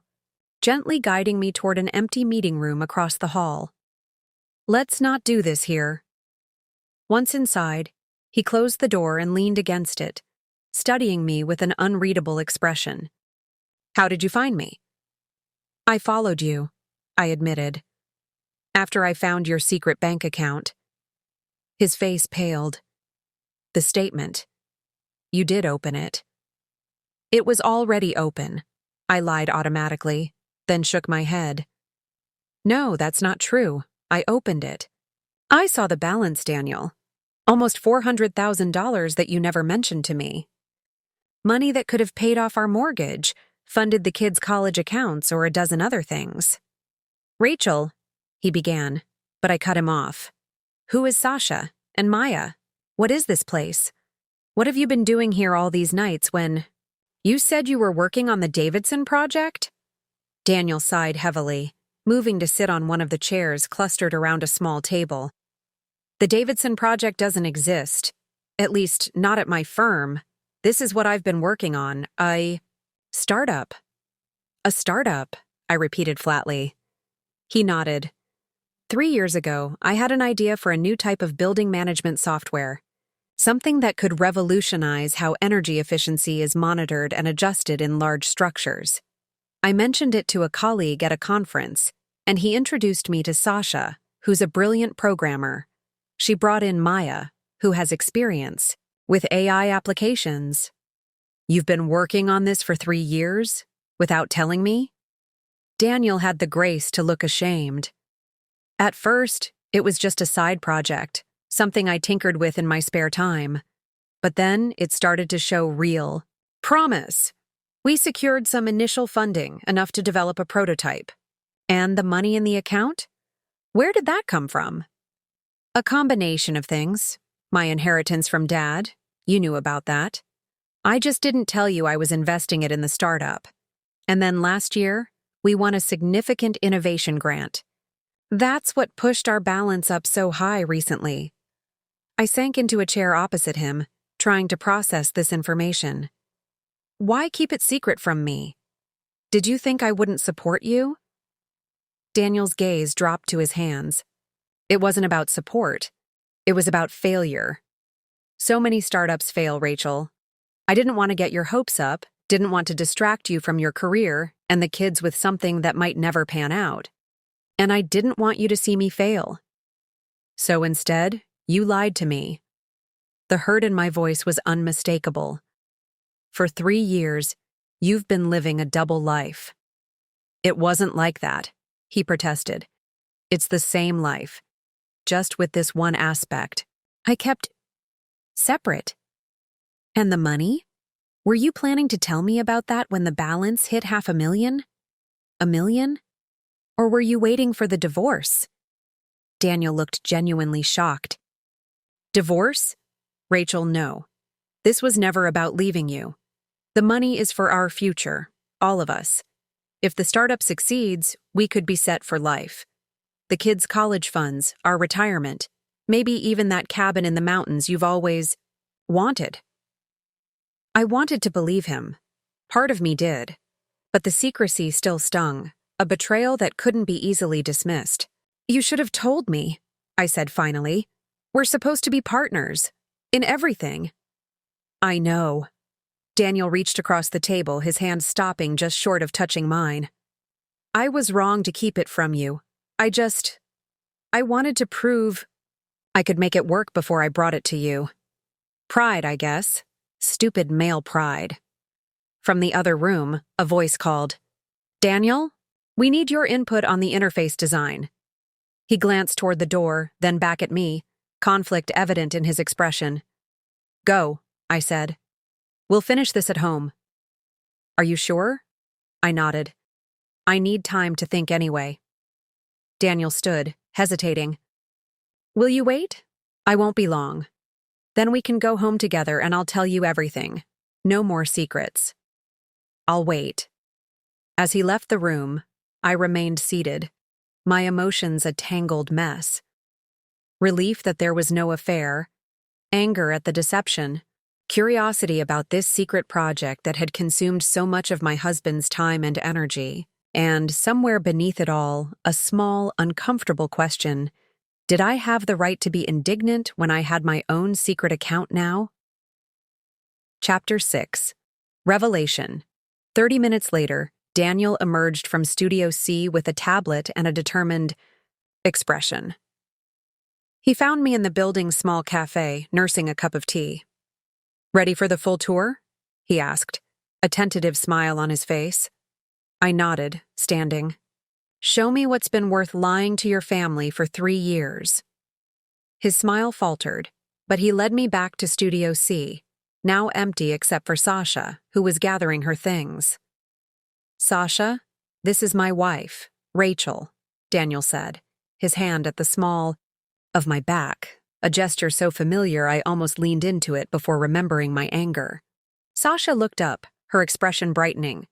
gently guiding me toward an empty meeting room across the hall. Let's not do this here. Once inside, he closed the door and leaned against it, studying me with an unreadable expression. How did you find me? I followed you, I admitted. After I found your secret bank account. His face paled. The statement. You did open it. It was already open, I lied automatically, then shook my head. No, that's not true. I opened it. I saw the balance, Daniel. Almost $400,000 that you never mentioned to me. Money that could have paid off our mortgage, funded the kids' college accounts, or a dozen other things. Rachel, he began, but I cut him off. Who is Sasha and Maya? What is this place? What have you been doing here all these nights when... You said you were working on the Davidson project? Daniel sighed heavily, moving to sit on one of the chairs clustered around a small table. The Davidson project doesn't exist. At least, not at my firm. This is what I've been working on. Startup. A startup, I repeated flatly. He nodded. 3 years ago, I had an idea for a new type of building management software. Something that could revolutionize how energy efficiency is monitored and adjusted in large structures. I mentioned it to a colleague at a conference, and he introduced me to Sasha, who's a brilliant programmer. She brought in Maya, who has experience with AI applications. You've been working on this for 3 years, without telling me? Daniel had the grace to look ashamed. At first, it was just a side project, something I tinkered with in my spare time. But then it started to show real promise. We secured some initial funding, enough to develop a prototype. And the money in the account? Where did that come from? A combination of things. My inheritance from Dad. You knew about that. I just didn't tell you I was investing it in the startup. And then last year, we won a significant innovation grant. That's what pushed our balance up so high recently. I sank into a chair opposite him, trying to process this information. Why keep it secret from me? Did you think I wouldn't support you? Daniel's gaze dropped to his hands. It wasn't about support. It was about failure. So many startups fail, Rachel. I didn't want to get your hopes up, didn't want to distract you from your career and the kids with something that might never pan out. And I didn't want you to see me fail. So instead, you lied to me. The hurt in my voice was unmistakable. For 3 years, you've been living a double life. It wasn't like that, he protested. It's the same life, just with this one aspect. I kept separate. And the money? Were you planning to tell me about that when the balance hit $500,000? $1 million? Or were you waiting for the divorce? Daniel looked genuinely shocked. Divorce? Rachel, no. This was never about leaving you. The money is for our future, all of us. If the startup succeeds, we could be set for life. The kids' college funds, our retirement, maybe even that cabin in the mountains you've always wanted. I wanted to believe him. Part of me did. But the secrecy still stung, a betrayal that couldn't be easily dismissed. You should have told me, I said finally. We're supposed to be partners. In everything. I know. Daniel reached across the table, his hand stopping just short of touching mine. I was wrong to keep it from you. I wanted to prove I could make it work before I brought it to you. Pride, I guess. Stupid male pride. From the other room, a voice called, Daniel, we need your input on the interface design. He glanced toward the door, then back at me, conflict evident in his expression. Go, I said. We'll finish this at home. Are you sure? I nodded. I need time to think anyway. Daniel stood, hesitating. Will you wait? I won't be long. Then we can go home together and I'll tell you everything. No more secrets. I'll wait. As he left the room, I remained seated, my emotions a tangled mess. Relief that there was no affair, anger at the deception, curiosity about this secret project that had consumed so much of my husband's time and energy, and somewhere beneath it all, a small, uncomfortable question. Did I have the right to be indignant when I had my own secret account now? Chapter 6. Revelation. 30 minutes later, Daniel emerged from Studio C with a tablet and a determined expression. He found me in the building's small cafe, nursing a cup of tea. Ready for the full tour? He asked, a tentative smile on his face. I nodded, standing. Show me what's been worth lying to your family for 3 years. His smile faltered, but he led me back to Studio C, now empty except for Sasha, who was gathering her things. Sasha, this is my wife, Rachel, Daniel said, his hand at the small of my back, a gesture so familiar I almost leaned into it before remembering my anger. Sasha looked up, her expression brightening.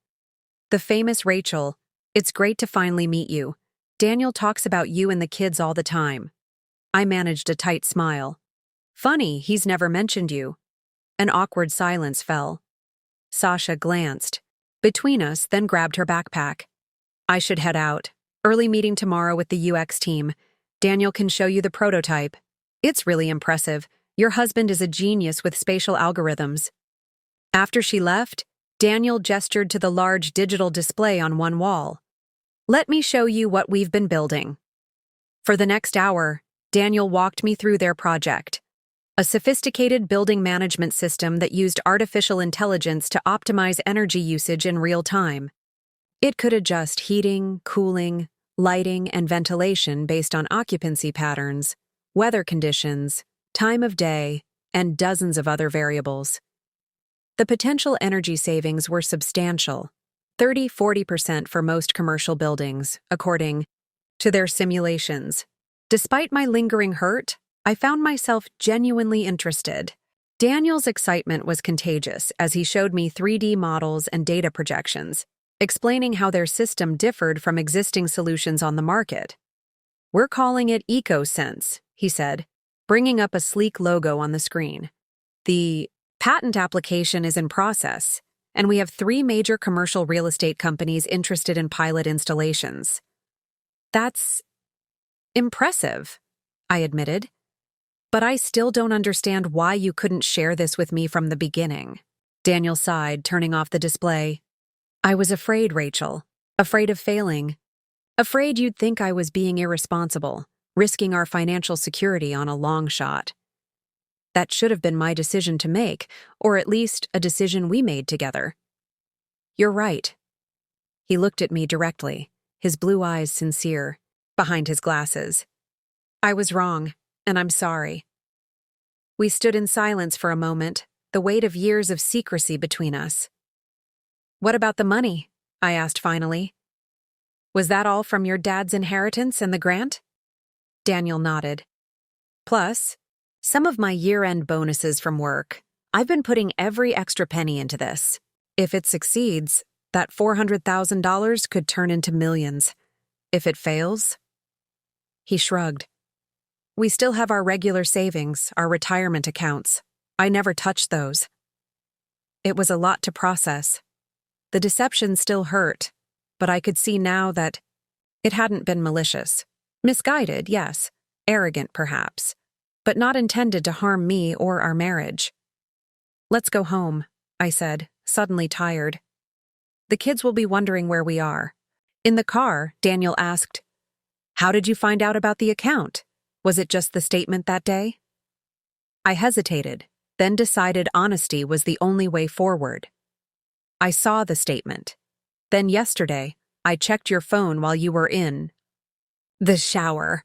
The famous Rachel, it's great to finally meet you. Daniel talks about you and the kids all the time. I managed a tight smile. Funny, he's never mentioned you. An awkward silence fell. Sasha glanced between us, then grabbed her backpack. I should head out. Early meeting tomorrow with the UX team. Daniel can show you the prototype. It's really impressive. Your husband is a genius with spatial algorithms. After she left, Daniel gestured to the large digital display on one wall. Let me show you what we've been building. For the next hour, Daniel walked me through their project. A sophisticated building management system that used artificial intelligence to optimize energy usage in real time. It could adjust heating, cooling, lighting, and ventilation based on occupancy patterns, weather conditions, time of day, and dozens of other variables. The potential energy savings were substantial, 30–40% for most commercial buildings, according to their simulations. Despite my lingering hurt, I found myself genuinely interested. Daniel's excitement was contagious as he showed me 3D models and data projections, explaining how their system differed from existing solutions on the market. We're calling it EcoSense, he said, bringing up a sleek logo on the screen. The patent application is in process, and we have 3 major commercial real estate companies interested in pilot installations. That's impressive, I admitted. But I still don't understand why you couldn't share this with me from the beginning. Daniel sighed, turning off the display. I was afraid, Rachel. Afraid of failing. Afraid you'd think I was being irresponsible, risking our financial security on a long shot. That should have been my decision to make, or at least a decision we made together. You're right. He looked at me directly, his blue eyes sincere, behind his glasses. I was wrong, and I'm sorry. We stood in silence for a moment, the weight of years of secrecy between us. What about the money? I asked finally. Was that all from your dad's inheritance and the grant? Daniel nodded. Plus, some of my year-end bonuses from work. I've been putting every extra penny into this. If it succeeds, that $400,000 could turn into millions. If it fails? He shrugged. We still have our regular savings, our retirement accounts. I never touched those. It was a lot to process. The deception still hurt, but I could see now that it hadn't been malicious. Misguided, yes. Arrogant, perhaps. But not intended to harm me or our marriage. Let's go home, I said, suddenly tired. The kids will be wondering where we are. In the car, Daniel asked, How did you find out about the account? Was it just the statement that day? I hesitated, then decided honesty was the only way forward. I saw the statement. Then yesterday, I checked your phone while you were in the shower.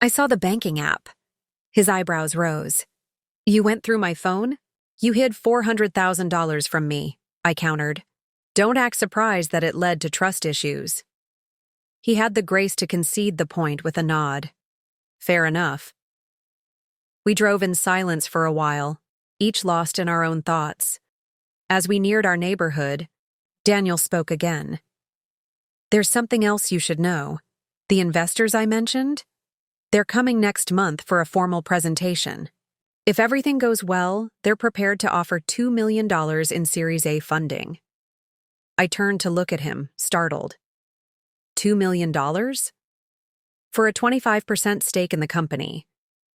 I saw the banking app. His eyebrows rose. You went through my phone? You hid $400,000 from me, I countered. Don't act surprised that it led to trust issues. He had the grace to concede the point with a nod. Fair enough. We drove in silence for a while, each lost in our own thoughts. As we neared our neighborhood, Daniel spoke again. There's something else you should know. The investors I mentioned? They're coming next month for a formal presentation. If everything goes well, they're prepared to offer $2 million in Series A funding. I turned to look at him, startled. $2 million? For a 25% stake in the company.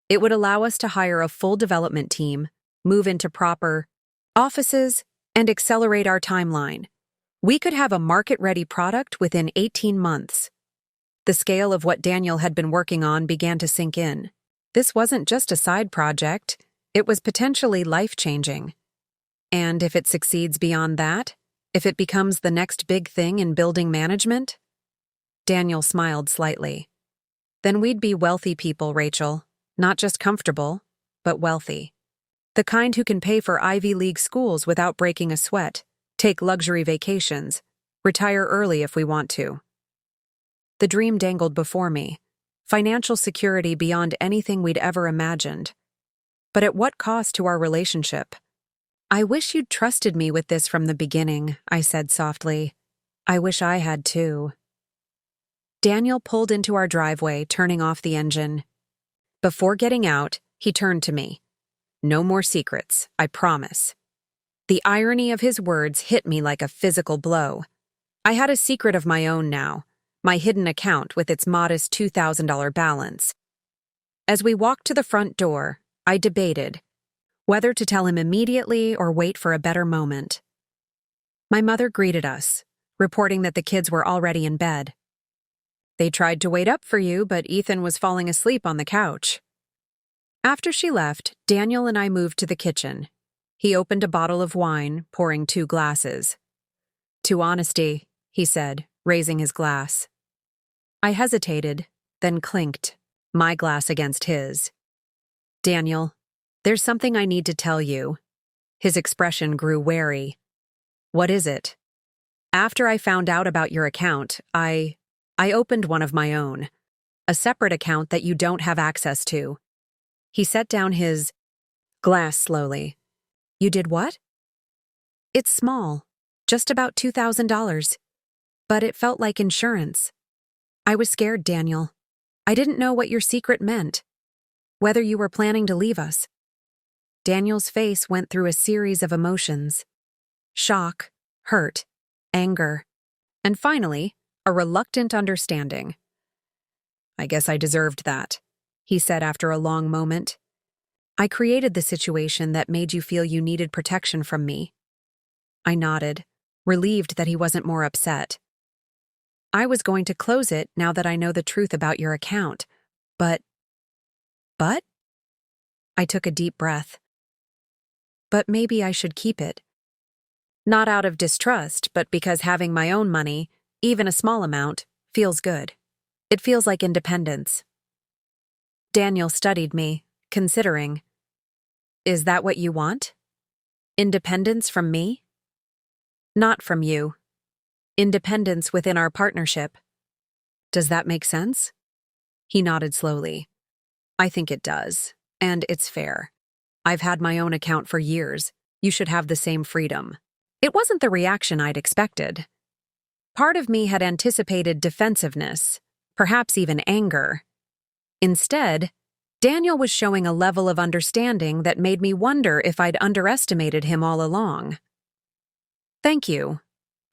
It would allow us to hire a full development team, move into proper offices, and accelerate our timeline. We could have a market-ready product within 18 months. The scale of what Daniel had been working on began to sink in. This wasn't just a side project, it was potentially life-changing. And if it succeeds beyond that, if it becomes the next big thing in building management? Daniel smiled slightly. Then we'd be wealthy people, Rachel. Not just comfortable, but wealthy. The kind who can pay for Ivy League schools without breaking a sweat, take luxury vacations, retire early if we want to. The dream dangled before me, financial security beyond anything we'd ever imagined. But at what cost to our relationship? I wish you'd trusted me with this from the beginning, I said softly. I wish I had too. Daniel pulled into our driveway, turning off the engine. Before getting out, he turned to me. No more secrets, I promise. The irony of his words hit me like a physical blow. I had a secret of my own now, my hidden account with its modest $2,000 balance. As we walked to the front door, I debated whether to tell him immediately or wait for a better moment. My mother greeted us, reporting that the kids were already in bed. They tried to wait up for you, but Ethan was falling asleep on the couch. After she left, Daniel and I moved to the kitchen. He opened a bottle of wine, pouring 2 glasses. To honesty, he said, raising his glass. I hesitated, then clinked, my glass against his. Daniel, there's something I need to tell you. His expression grew wary. What is it? After I found out about your account, I opened one of my own, a separate account that you don't have access to. He set down his glass slowly. You did what? It's small, just about $2,000. But it felt like insurance. I was scared, Daniel. I didn't know what your secret meant. Whether you were planning to leave us. Daniel's face went through a series of emotions. Shock, hurt, anger, and finally, a reluctant understanding. I guess I deserved that, he said after a long moment. I created the situation that made you feel you needed protection from me. I nodded, relieved that he wasn't more upset. I was going to close it now that I know the truth about your account, but... But? I took a deep breath. But maybe I should keep it. Not out of distrust, but because having my own money, even a small amount, feels good. It feels like independence. Daniel studied me, considering. Is that what you want? Independence from me? Not from you. Independence within our partnership. Does that make sense? He nodded slowly. I think it does, and it's fair. I've had my own account for years. You should have the same freedom. It wasn't the reaction I'd expected. Part of me had anticipated defensiveness, perhaps even anger. Instead, Daniel was showing a level of understanding that made me wonder if I'd underestimated him all along. Thank you,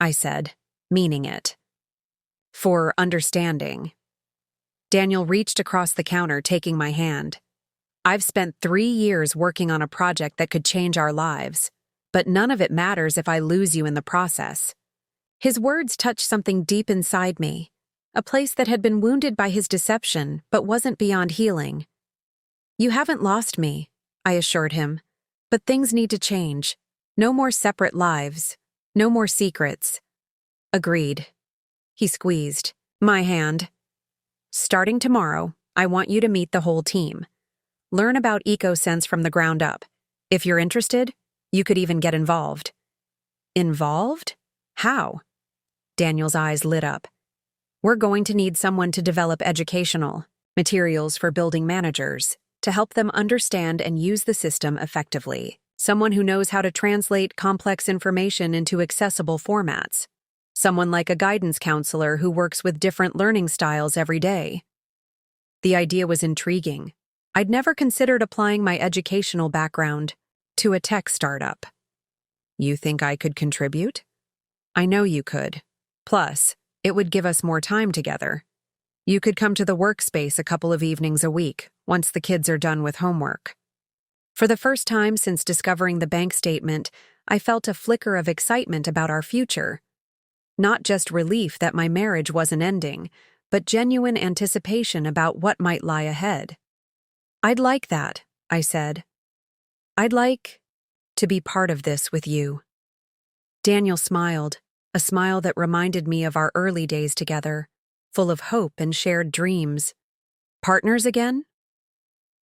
I said, meaning it. For understanding. Daniel reached across the counter, taking my hand. I've spent 3 years working on a project that could change our lives, but none of it matters if I lose you in the process. His words touched something deep inside me, a place that had been wounded by his deception but wasn't beyond healing. You haven't lost me, I assured him, but things need to change. No more separate lives. No more secrets. Agreed. He squeezed my hand. Starting tomorrow, I want you to meet the whole team. Learn about EcoSense from the ground up. If you're interested, you could even get involved. Involved? How? Daniel's eyes lit up. We're going to need someone to develop educational materials for building managers, to help them understand and use the system effectively. Someone who knows how to translate complex information into accessible formats. Someone like a guidance counselor who works with different learning styles every day. The idea was intriguing. I'd never considered applying my educational background to a tech startup. You think I could contribute? I know you could. Plus, it would give us more time together. You could come to the workspace a couple of evenings a week, once the kids are done with homework. For the first time since discovering the bank statement, I felt a flicker of excitement about our future. Not just relief that my marriage wasn't ending, but genuine anticipation about what might lie ahead. I'd like that, I said. I'd like to be part of this with you. Daniel smiled, a smile that reminded me of our early days together, full of hope and shared dreams. Partners again?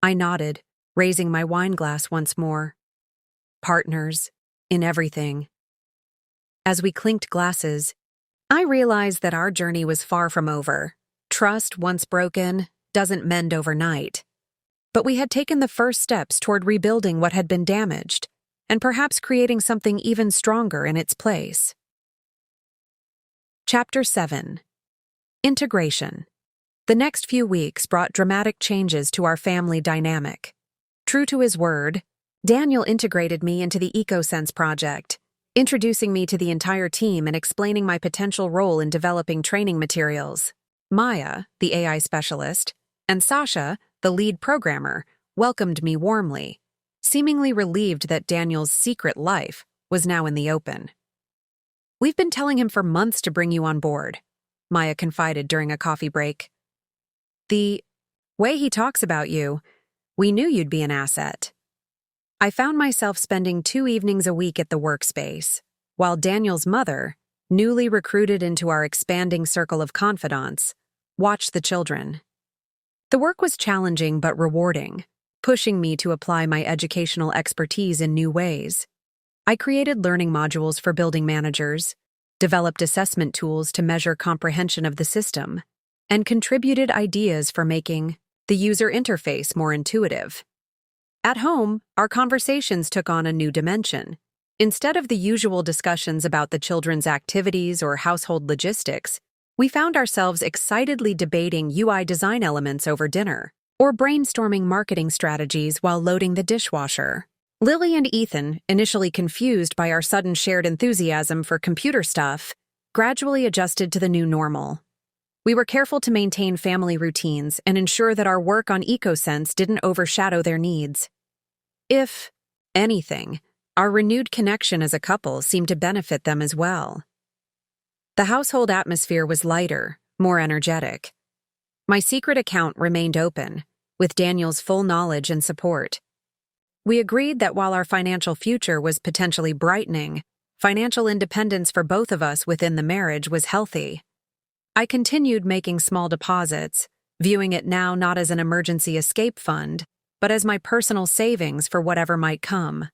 I nodded, raising my wine glass once more. Partners, in everything. As we clinked glasses, I realized that our journey was far from over. Trust, once broken, doesn't mend overnight. But we had taken the first steps toward rebuilding what had been damaged, and perhaps creating something even stronger in its place. Chapter 7. Integration. The next few weeks brought dramatic changes to our family dynamic. True to his word, Daniel integrated me into the EcoSense project, introducing me to the entire team and explaining my potential role in developing training materials. Maya, the AI specialist, and Sasha, the lead programmer, welcomed me warmly, seemingly relieved that Daniel's secret life was now in the open. We've been telling him for months to bring you on board, Maya confided during a coffee break. The way he talks about you, we knew you'd be an asset. I found myself spending 2 evenings a week at the workspace, while Daniel's mother, newly recruited into our expanding circle of confidants, watched the children. The work was challenging but rewarding, pushing me to apply my educational expertise in new ways. I created learning modules for building managers, developed assessment tools to measure comprehension of the system, and contributed ideas for making the user interface more intuitive. At home, our conversations took on a new dimension. Instead of the usual discussions about the children's activities or household logistics, we found ourselves excitedly debating UI design elements over dinner, or brainstorming marketing strategies while loading the dishwasher. Lily and Ethan, initially confused by our sudden shared enthusiasm for computer stuff, gradually adjusted to the new normal. We were careful to maintain family routines and ensure that our work on EcoSense didn't overshadow their needs. If anything, Our renewed connection as a couple seemed to benefit them as well. The household atmosphere was lighter, more energetic. My secret account remained open, with Daniel's full knowledge and support. We agreed that while our financial future was potentially brightening, financial independence for both of us within the marriage was healthy. I continued making small deposits, viewing it now not as an emergency escape fund, but as my personal savings for whatever might come.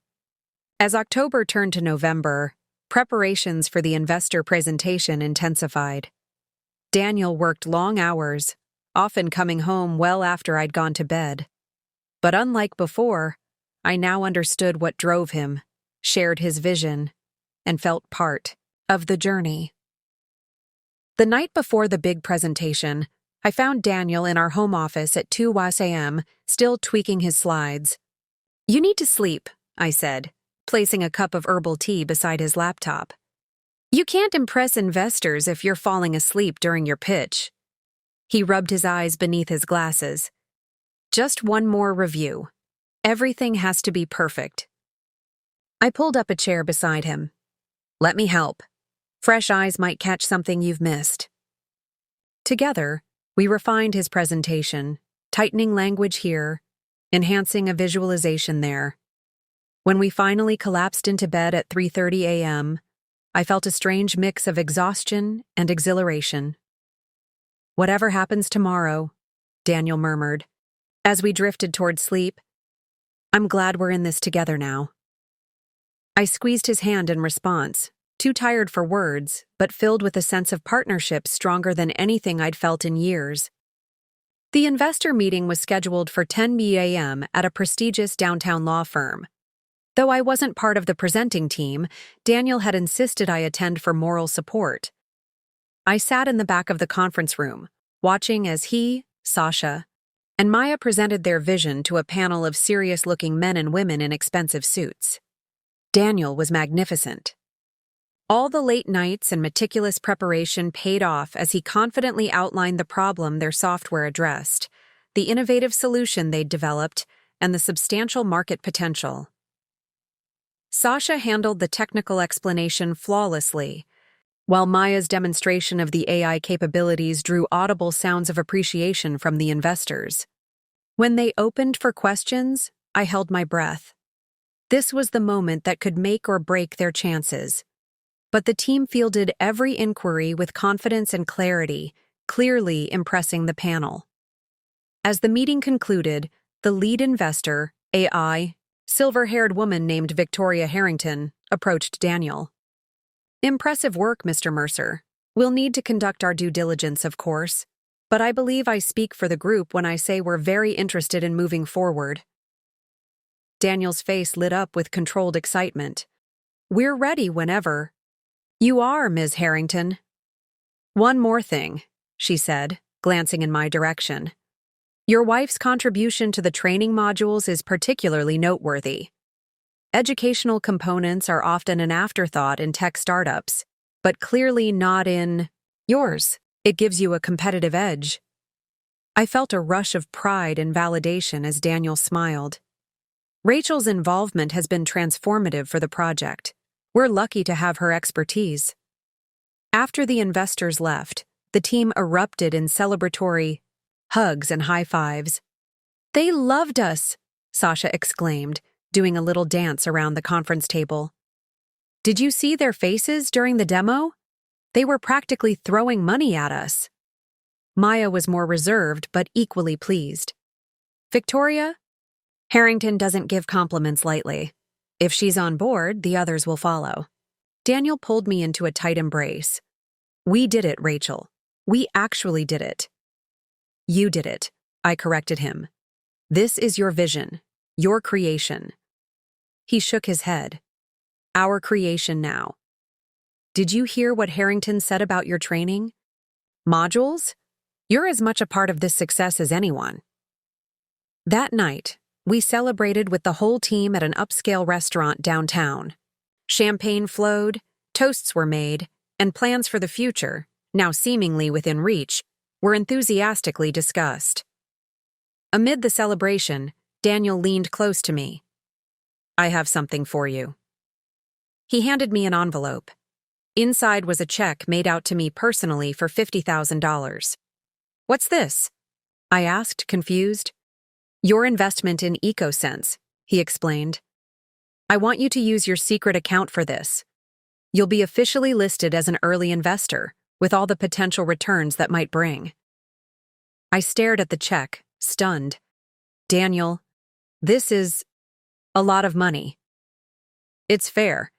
As October turned to November, preparations for the investor presentation intensified. Daniel worked long hours, often coming home well after I'd gone to bed. But unlike before, I now understood what drove him, shared his vision, and felt part of the journey. The night before the big presentation, I found Daniel in our home office at 2 a.m., still tweaking his slides. "You need to sleep," I said, placing a cup of herbal tea beside his laptop. "You can't impress investors if you're falling asleep during your pitch." He rubbed his eyes beneath his glasses. "Just one more review. Everything has to be perfect." I pulled up a chair beside him. "Let me help. Fresh eyes might catch something you've missed." Together, we refined his presentation, tightening language here, enhancing a visualization there. When we finally collapsed into bed at 3:30 a.m., I felt a strange mix of exhaustion and exhilaration. "Whatever happens tomorrow," Daniel murmured, as we drifted toward sleep, "I'm glad we're in this together now." I squeezed his hand in response, too tired for words, but filled with a sense of partnership stronger than anything I'd felt in years. The investor meeting was scheduled for 10 a.m. at a prestigious downtown law firm. Though I wasn't part of the presenting team, Daniel had insisted I attend for moral support. I sat in the back of the conference room, watching as he, Sasha, and Maya presented their vision to a panel of serious-looking men and women in expensive suits. Daniel was magnificent. All the late nights and meticulous preparation paid off as he confidently outlined the problem their software addressed, the innovative solution they'd developed, and the substantial market potential. Sasha handled the technical explanation flawlessly, while Maya's demonstration of the AI capabilities drew audible sounds of appreciation from the investors. When they opened for questions, I held my breath. This was the moment that could make or break their chances. But the team fielded every inquiry with confidence and clarity, clearly impressing the panel. As the meeting concluded, the lead investor, AI, silver-haired woman named Victoria Harrington, approached Daniel. "Impressive work, Mr. Mercer. We'll need to conduct our due diligence, of course, but I believe I speak for the group when I say we're very interested in moving forward." Daniel's face lit up with controlled excitement. "We're ready whenever." "You are, Ms. Harrington." "One more thing," she said, glancing in my direction. "Your wife's contribution to the training modules is particularly noteworthy. Educational components are often an afterthought in tech startups, but clearly not in yours. It gives you a competitive edge." I felt a rush of pride and validation as Daniel smiled. "Rachel's involvement has been transformative for the project. We're lucky to have her expertise." After the investors left, the team erupted in celebratory hugs and high fives. "They loved us," Sasha exclaimed, doing a little dance around the conference table. "Did you see their faces during the demo? They were practically throwing money at us." Maya was more reserved but equally pleased. "Victoria? Harrington doesn't give compliments lightly. If she's on board, the others will follow." Daniel pulled me into a tight embrace. "We did it, Rachel. We actually did it." "You did it," I corrected him. "This is your vision, your creation." He shook his head. "Our creation now. Did you hear what Harrington said about your training? Modules? You're as much a part of this success as anyone." That night, we celebrated with the whole team at an upscale restaurant downtown. Champagne flowed, toasts were made, and plans for the future, now seemingly within reach, were enthusiastically discussed. Amid the celebration, Daniel leaned close to me. "I have something for you," He handed me an envelope. Inside was a check made out to me personally for $50,000. What's this? I asked, confused. Your investment in EcoSense, he explained. I want you to use your secret account for this. You'll be officially listed as an early investor, with all the potential returns that might bring. I stared at the check, stunned. Daniel, this is a lot of money. It's fair.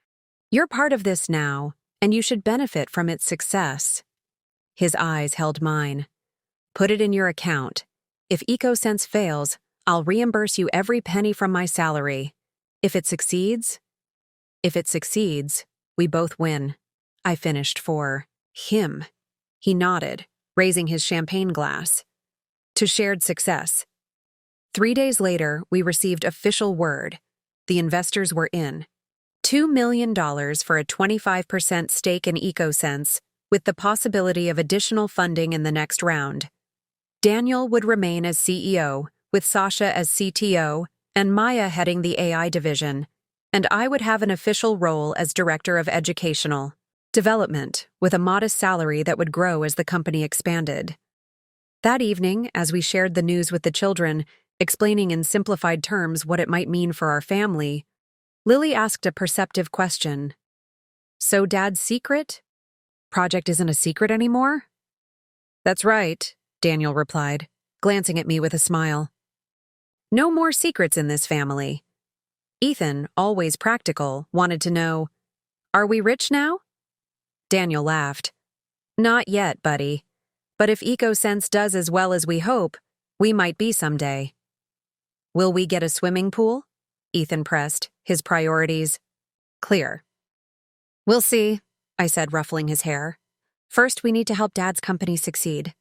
You're part of this now, and you should benefit from its success. His eyes held mine. Put it in your account. If EcoSense fails, I'll reimburse you every penny from my salary. If it succeeds, we both win. I finished for him. He nodded, raising his champagne glass. To shared success. 3 days later, we received official word. The investors were in. $2 million for a 25% stake in EcoSense, with the possibility of additional funding in the next round. Daniel would remain as CEO, with Sasha as CTO, and Maya heading the AI division, and I would have an official role as Director of Educational Development, with a modest salary that would grow as the company expanded. That evening, as we shared the news with the children, explaining in simplified terms what it might mean for our family, Lily asked a perceptive question. So Dad's secret? Project isn't a secret anymore? That's right, Daniel replied, glancing at me with a smile. No more secrets in this family. Ethan, always practical, wanted to know, are we rich now? Daniel laughed. Not yet, buddy. But if EcoSense does as well as we hope, we might be someday. Will we get a swimming pool? Ethan pressed, his priorities clear. We'll see, I said, ruffling his hair. First, we need to help Dad's company succeed.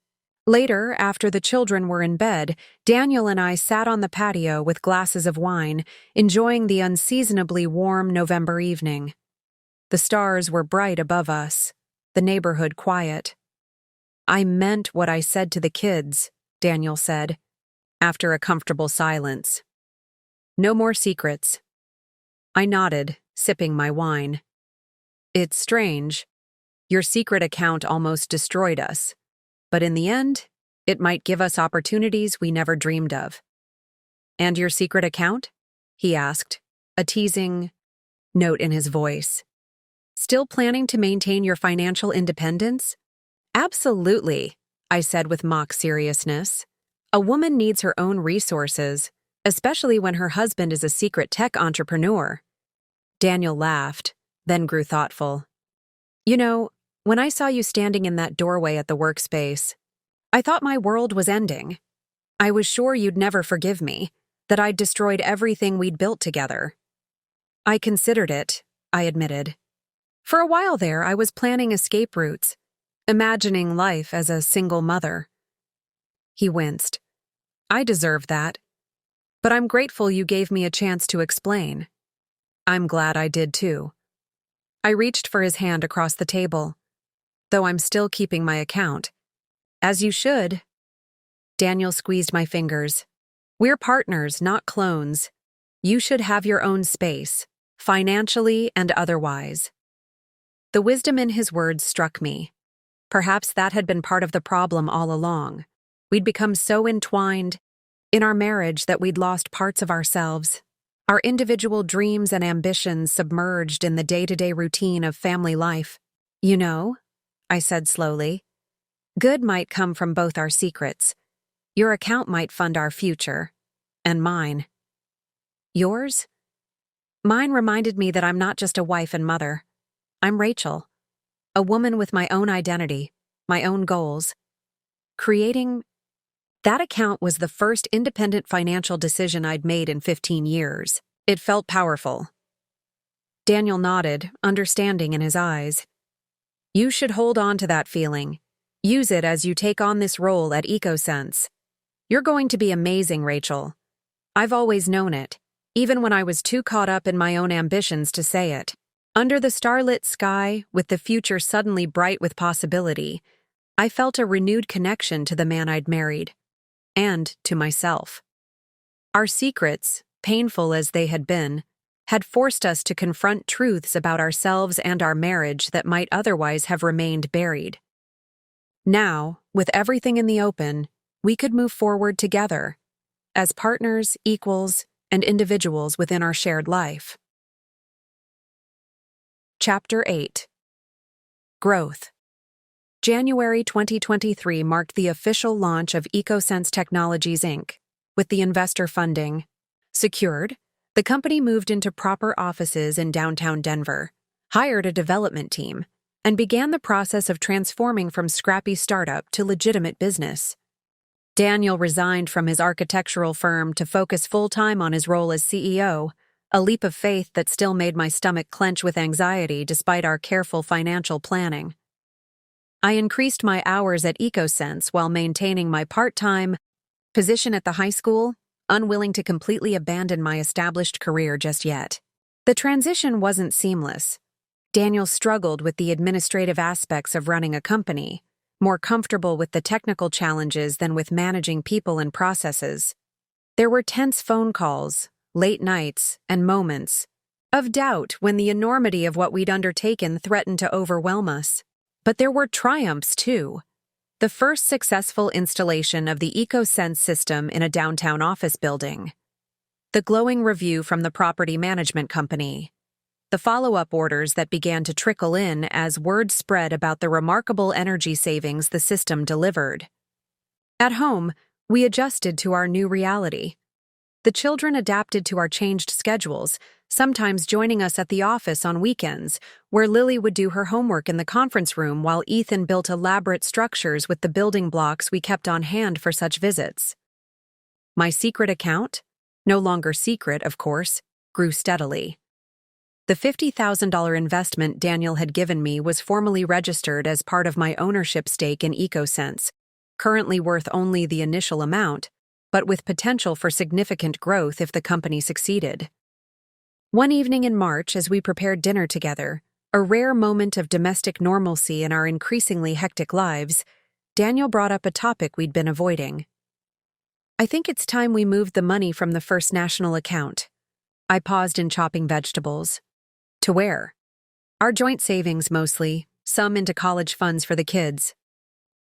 Later, after the children were in bed, Daniel and I sat on the patio with glasses of wine, enjoying the unseasonably warm November evening. The stars were bright above us, the neighborhood quiet. I meant what I said to the kids, Daniel said, after a comfortable silence. No more secrets. I nodded, sipping my wine. It's strange. Your secret account almost destroyed us. But in the end, it might give us opportunities we never dreamed of. And your secret account? He asked, a teasing note in his voice. Still planning to maintain your financial independence? Absolutely, I said with mock seriousness. A woman needs her own resources, especially when her husband is a secret tech entrepreneur. Daniel laughed, then grew thoughtful. You know, when I saw you standing in that doorway at the workspace, I thought my world was ending. I was sure you'd never forgive me, that I'd destroyed everything we'd built together. I considered it, I admitted. For a while there, I was planning escape routes, imagining life as a single mother. He winced. I deserve that. But I'm grateful you gave me a chance to explain. I'm glad I did too. I reached for his hand across the table, though I'm still keeping my account. As you should. Daniel squeezed my fingers. We're partners, not clones. You should have your own space, financially and otherwise. The wisdom in his words struck me. Perhaps that had been part of the problem all along. We'd become so entwined in our marriage that we'd lost parts of ourselves. Our individual dreams and ambitions submerged in the day-to-day routine of family life. You know, I said slowly, good might come from both our secrets. Your account might fund our future. And mine. Yours? Mine reminded me that I'm not just a wife and mother. I'm Rachel. A woman with my own identity, my own goals. That account was the first independent financial decision I'd made in 15 years. It felt powerful. Daniel nodded, understanding in his eyes. You should hold on to that feeling. Use it as you take on this role at EcoSense. You're going to be amazing, Rachel. I've always known it, even when I was too caught up in my own ambitions to say it. Under the starlit sky, with the future suddenly bright with possibility, I felt a renewed connection to the man I'd married. And to myself. Our secrets, painful as they had been, had forced us to confront truths about ourselves and our marriage that might otherwise have remained buried. Now, with everything in the open, we could move forward together, as partners, equals, and individuals within our shared life. Chapter 8. Growth. January 2023 marked the official launch of EcoSense Technologies, Inc. With the investor funding secured, the company moved into proper offices in downtown Denver, hired a development team, and began the process of transforming from scrappy startup to legitimate business. Daniel resigned from his architectural firm to focus full-time on his role as CEO, a leap of faith that still made my stomach clench with anxiety despite our careful financial planning. I increased my hours at EcoSense while maintaining my part-time position at the high school, unwilling to completely abandon my established career just yet. The transition wasn't seamless. Daniel struggled with the administrative aspects of running a company, more comfortable with the technical challenges than with managing people and processes. There were tense phone calls, late nights, and moments of doubt when the enormity of what we'd undertaken threatened to overwhelm us. But there were triumphs, too. The first successful installation of the EcoSense system in a downtown office building. The glowing review from the property management company. The follow-up orders that began to trickle in as word spread about the remarkable energy savings the system delivered. At home, we adjusted to our new reality. The children adapted to our changed schedules, sometimes joining us at the office on weekends, where Lily would do her homework in the conference room while Ethan built elaborate structures with the building blocks we kept on hand for such visits. My secret account, no longer secret, of course, grew steadily. The $50,000 investment Daniel had given me was formally registered as part of my ownership stake in EcoSense, currently worth only the initial amount, but with potential for significant growth if the company succeeded. One evening in March, as we prepared dinner together, a rare moment of domestic normalcy in our increasingly hectic lives, Daniel brought up a topic we'd been avoiding. I think it's time we moved the money from the First National account. I paused in chopping vegetables. To where? Our joint savings mostly, some into college funds for the kids.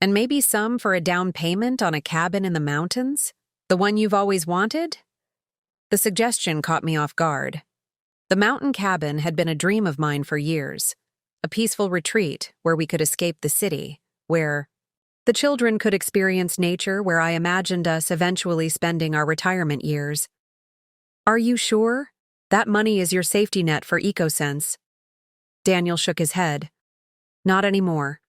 And maybe some for a down payment on a cabin in the mountains? The one you've always wanted? The suggestion caught me off guard. The mountain cabin had been a dream of mine for years, a peaceful retreat where we could escape the city, where the children could experience nature, where I imagined us eventually spending our retirement years. Are you sure? That money is your safety net for EcoSense. Daniel shook his head. Not anymore.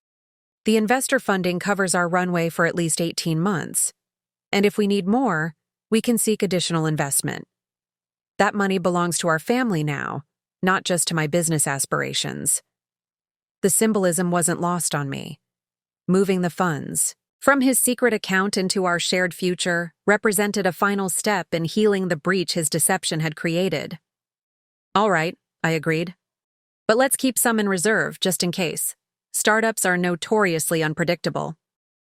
The investor funding covers our runway for at least 18 months. And if we need more, we can seek additional investment. That money belongs to our family now, not just to my business aspirations. The symbolism wasn't lost on me. Moving the funds from his secret account into our shared future represented a final step in healing the breach his deception had created. All right, I agreed. But let's keep some in reserve, just in case. Startups are notoriously unpredictable.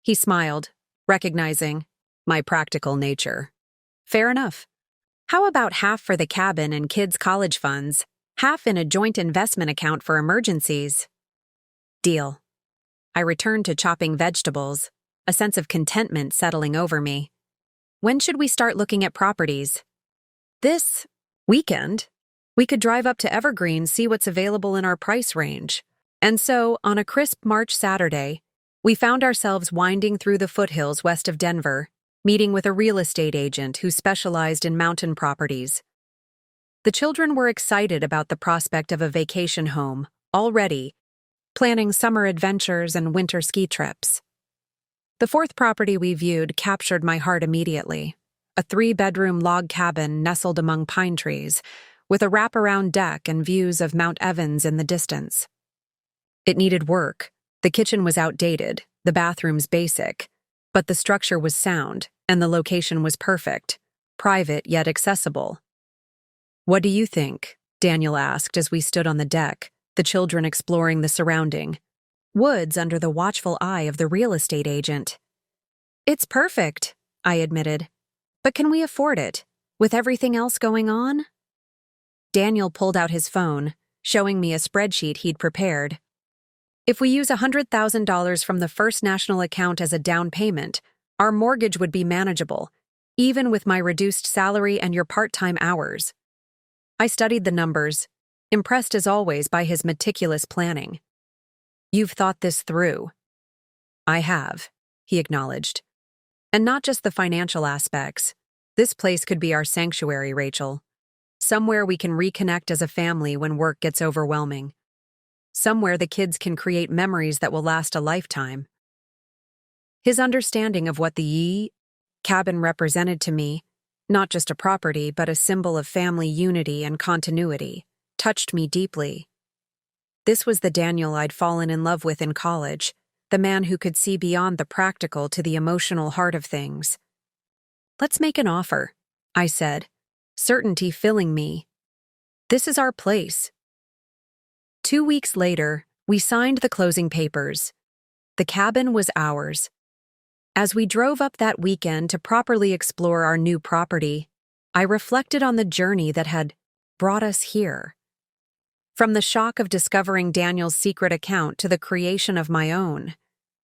He smiled, recognizing my practical nature. Fair enough. How about half for the cabin and kids' college funds, half in a joint investment account for emergencies? Deal. I returned to chopping vegetables, a sense of contentment settling over me. When should we start looking at properties? This weekend. We could drive up to Evergreen, see what's available in our price range. And so, on a crisp March Saturday, we found ourselves winding through the foothills west of Denver, meeting with a real estate agent who specialized in mountain properties. The children were excited about the prospect of a vacation home, already, planning summer adventures and winter ski trips. The fourth property we viewed captured my heart immediately, a 3-bedroom log cabin nestled among pine trees, with a wraparound deck and views of Mount Evans in the distance. It needed work. The kitchen was outdated, the bathrooms basic, but the structure was sound, and the location was perfect, private yet accessible. What do you think? Daniel asked as we stood on the deck, the children exploring the surrounding woods under the watchful eye of the real estate agent. It's perfect, I admitted. But can we afford it, with everything else going on? Daniel pulled out his phone, showing me a spreadsheet he'd prepared. If we use $100,000 from the First National account as a down payment, our mortgage would be manageable, even with my reduced salary and your part-time hours. I studied the numbers, impressed as always by his meticulous planning. You've thought this through. I have, he acknowledged. And not just the financial aspects. This place could be our sanctuary, Rachel. Somewhere we can reconnect as a family when work gets overwhelming. Somewhere the kids can create memories that will last a lifetime. His understanding of what the cabin represented to me, not just a property but a symbol of family unity and continuity, touched me deeply. This was the Daniel I'd fallen in love with in college, the man who could see beyond the practical to the emotional heart of things. Let's make an offer, I said, certainty filling me. This is our place. 2 weeks later, we signed the closing papers. The cabin was ours. As we drove up that weekend to properly explore our new property, I reflected on the journey that had brought us here. From the shock of discovering Daniel's secret account to the creation of my own,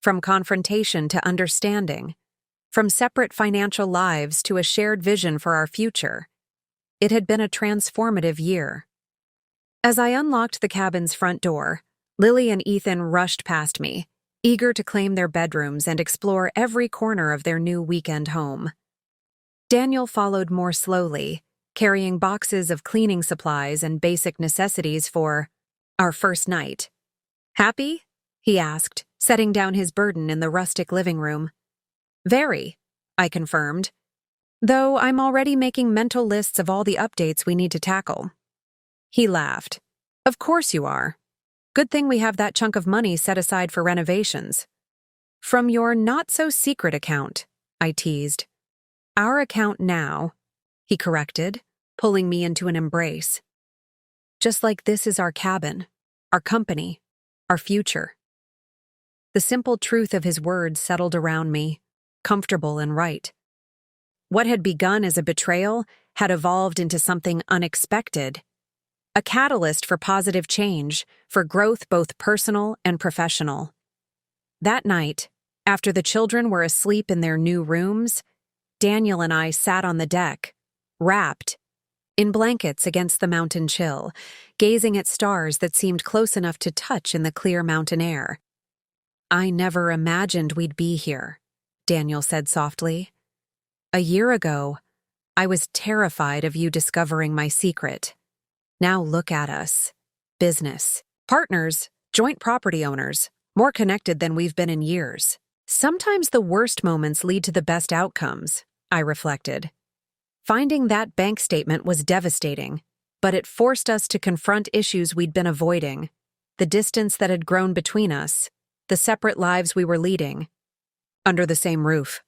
from confrontation to understanding, from separate financial lives to a shared vision for our future, it had been a transformative year. As I unlocked the cabin's front door, Lily and Ethan rushed past me, eager to claim their bedrooms and explore every corner of their new weekend home. Daniel followed more slowly, carrying boxes of cleaning supplies and basic necessities for our first night. Happy? He asked, setting down his burden in the rustic living room. Very, I confirmed, though I'm already making mental lists of all the updates we need to tackle. He laughed. Of course you are. Good thing we have that chunk of money set aside for renovations. From your not-so-secret account, I teased. Our account now, he corrected, pulling me into an embrace. Just like this is our cabin, our company, our future. The simple truth of his words settled around me, comfortable and right. What had begun as a betrayal had evolved into something unexpected. A catalyst for positive change, for growth both personal and professional. That night, after the children were asleep in their new rooms, Daniel and I sat on the deck, wrapped in blankets against the mountain chill, gazing at stars that seemed close enough to touch in the clear mountain air. I never imagined we'd be here, Daniel said softly. A year ago, I was terrified of you discovering my secret. Now look at us. Business. Partners. Joint property owners. More connected than we've been in years. Sometimes the worst moments lead to the best outcomes, I reflected. Finding that bank statement was devastating, but it forced us to confront issues we'd been avoiding. The distance that had grown between us. The separate lives we were leading. Under the same roof.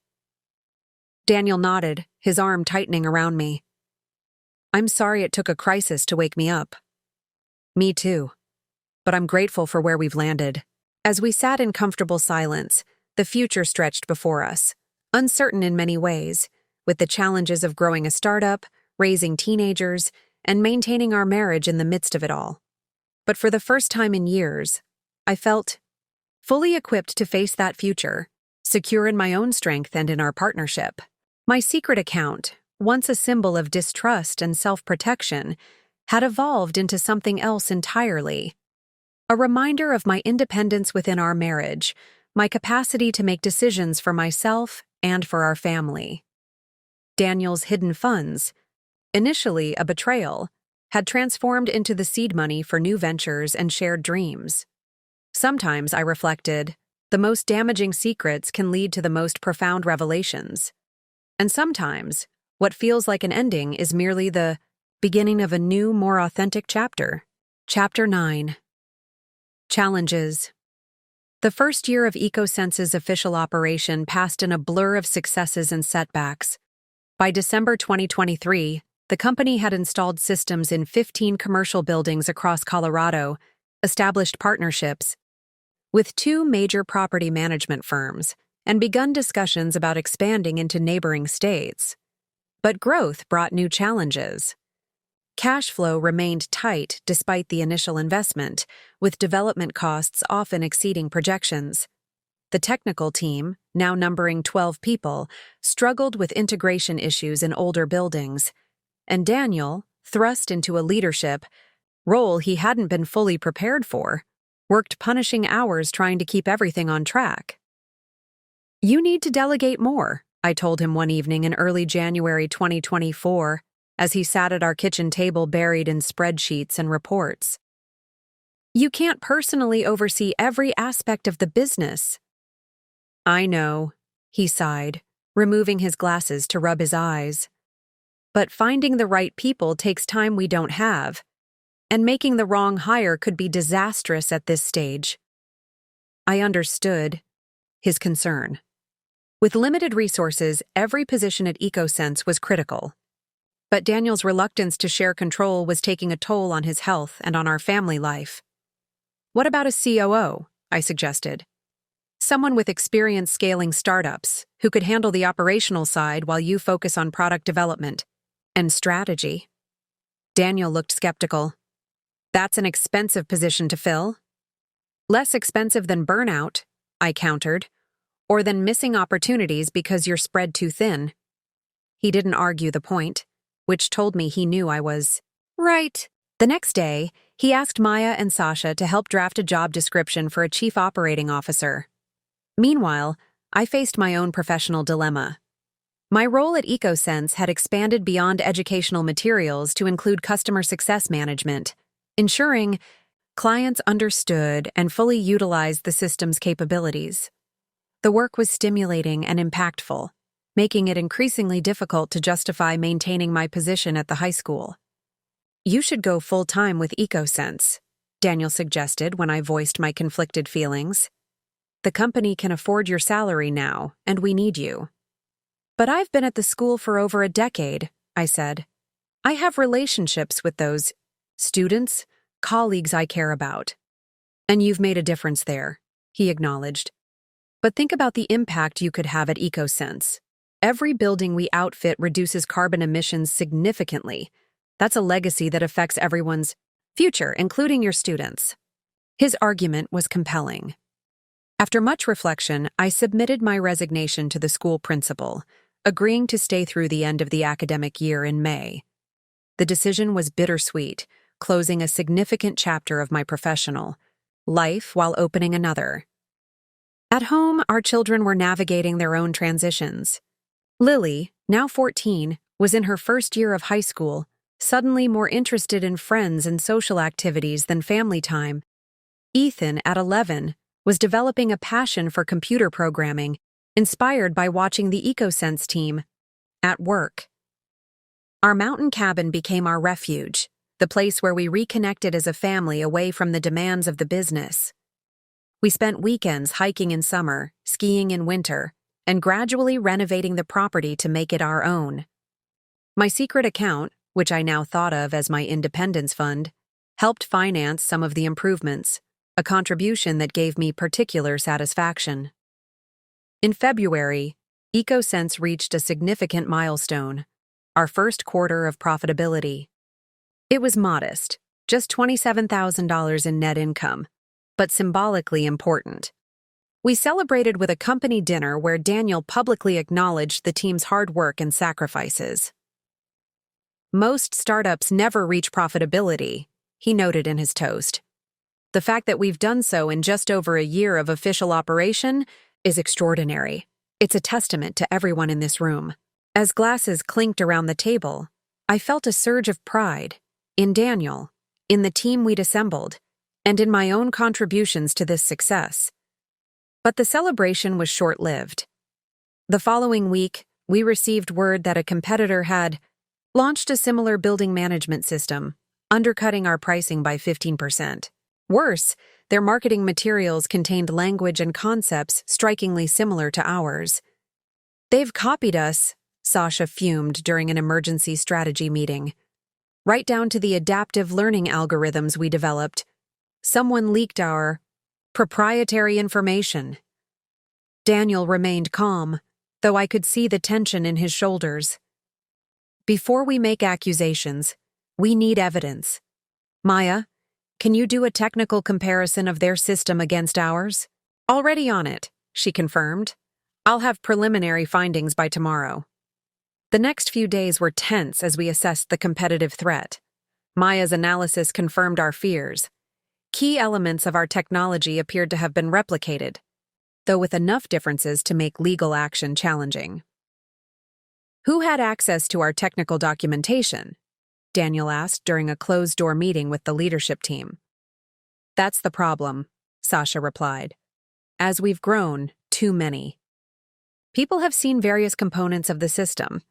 Daniel nodded, his arm tightening around me. I'm sorry it took a crisis to wake me up. Me too. But I'm grateful for where we've landed. As we sat in comfortable silence, the future stretched before us, uncertain in many ways, with the challenges of growing a startup, raising teenagers, and maintaining our marriage in the midst of it all. But for the first time in years, I felt fully equipped to face that future, secure in my own strength and in our partnership. My secret account, once a symbol of distrust and self-protection, had evolved into something else entirely. A reminder of my independence within our marriage, my capacity to make decisions for myself and for our family. Daniel's hidden funds, initially a betrayal, had transformed into the seed money for new ventures and shared dreams. Sometimes, I reflected, the most damaging secrets can lead to the most profound revelations. And sometimes, what feels like an ending is merely the beginning of a new, more authentic chapter. Chapter 9. Challenges. The first year of EcoSense's official operation passed in a blur of successes and setbacks. By December 2023, the company had installed systems in 15 commercial buildings across Colorado, established partnerships with 2 major property management firms, and begun discussions about expanding into neighboring states. But growth brought new challenges. Cash flow remained tight despite the initial investment, with development costs often exceeding projections. The technical team, now numbering 12 people, struggled with integration issues in older buildings, and Daniel, thrust into a leadership role he hadn't been fully prepared for, worked punishing hours trying to keep everything on track. "You need to delegate more," I told him one evening in early January 2024, as he sat at our kitchen table buried in spreadsheets and reports. "You can't personally oversee every aspect of the business." "I know," he sighed, removing his glasses to rub his eyes. "But finding the right people takes time we don't have, and making the wrong hire could be disastrous at this stage." I understood his concern. With limited resources, every position at EcoSense was critical. But Daniel's reluctance to share control was taking a toll on his health and on our family life. "What about a COO?" I suggested. "Someone with experience scaling startups, who could handle the operational side while you focus on product development and strategy." Daniel looked skeptical. "That's an expensive position to fill." "Less expensive than burnout," I countered, "or than missing opportunities because you're spread too thin." He didn't argue the point, which told me he knew I was right. The next day, he asked Maya and Sasha to help draft a job description for a chief operating officer. Meanwhile, I faced my own professional dilemma. My role at EcoSense had expanded beyond educational materials to include customer success management, ensuring clients understood and fully utilized the system's capabilities. The work was stimulating and impactful, making it increasingly difficult to justify maintaining my position at the high school. "You should go full-time with EcoSense," Daniel suggested when I voiced my conflicted feelings. "The company can afford your salary now, and we need you." "But I've been at the school for over a decade," I said. "I have relationships with those students, colleagues I care about." "And you've made a difference there," he acknowledged. "But think about the impact you could have at EcoSense. Every building we outfit reduces carbon emissions significantly. That's a legacy that affects everyone's future, including your students." His argument was compelling. After much reflection, I submitted my resignation to the school principal, agreeing to stay through the end of the academic year in May. The decision was bittersweet, closing a significant chapter of my professional life while opening another. At home, our children were navigating their own transitions. Lily, now 14, was in her first year of high school, suddenly more interested in friends and social activities than family time. Ethan, at 11, was developing a passion for computer programming, inspired by watching the EcoSense team at work. Our mountain cabin became our refuge, the place where we reconnected as a family away from the demands of the business. We spent weekends hiking in summer, skiing in winter, and gradually renovating the property to make it our own. My secret account, which I now thought of as my independence fund, helped finance some of the improvements, a contribution that gave me particular satisfaction. In February, EcoSense reached a significant milestone, our first quarter of profitability. It was modest, just $27,000 in net income, but symbolically important. We celebrated with a company dinner where Daniel publicly acknowledged the team's hard work and sacrifices. "Most startups never reach profitability," he noted in his toast. "The fact that we've done so in just over a year of official operation is extraordinary. It's a testament to everyone in this room." As glasses clinked around the table, I felt a surge of pride in Daniel, in the team we'd assembled, and in my own contributions to this success. But the celebration was short-lived. The following week, we received word that a competitor had launched a similar building management system, undercutting our pricing by 15%. Worse, their marketing materials contained language and concepts strikingly similar to ours. "They've copied us," Sasha fumed during an emergency strategy meeting. "Right down to the adaptive learning algorithms we developed. Someone leaked our proprietary information." Daniel remained calm, though I could see the tension in his shoulders. "Before we make accusations, We need evidence. Maya, can you do a technical comparison of their system against ours? Already on it, she confirmed. I'll have preliminary findings by tomorrow. The next few days were tense as we assessed the competitive threat. Maya's analysis confirmed our fears. Key elements of our technology appeared to have been replicated, though with enough differences to make legal action challenging. Who had access to our technical documentation? Daniel asked during a closed-door meeting with the leadership team. That's the problem, Sasha replied. As we've grown, too many. People have seen various components of the system.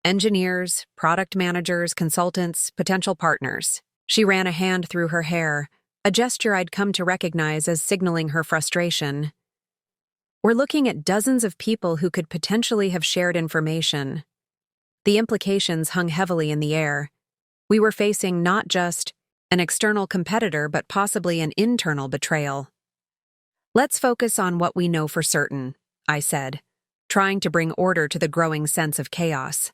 Engineers, product managers, consultants, potential partners. She ran a hand through her hair, a gesture I'd come to recognize as signaling her frustration. We're looking at dozens of people who could potentially have shared information. The implications hung heavily in the air. We were facing not just an external competitor, but possibly an internal betrayal. Let's focus on what we know for certain, I said, trying to bring order to the growing sense of chaos.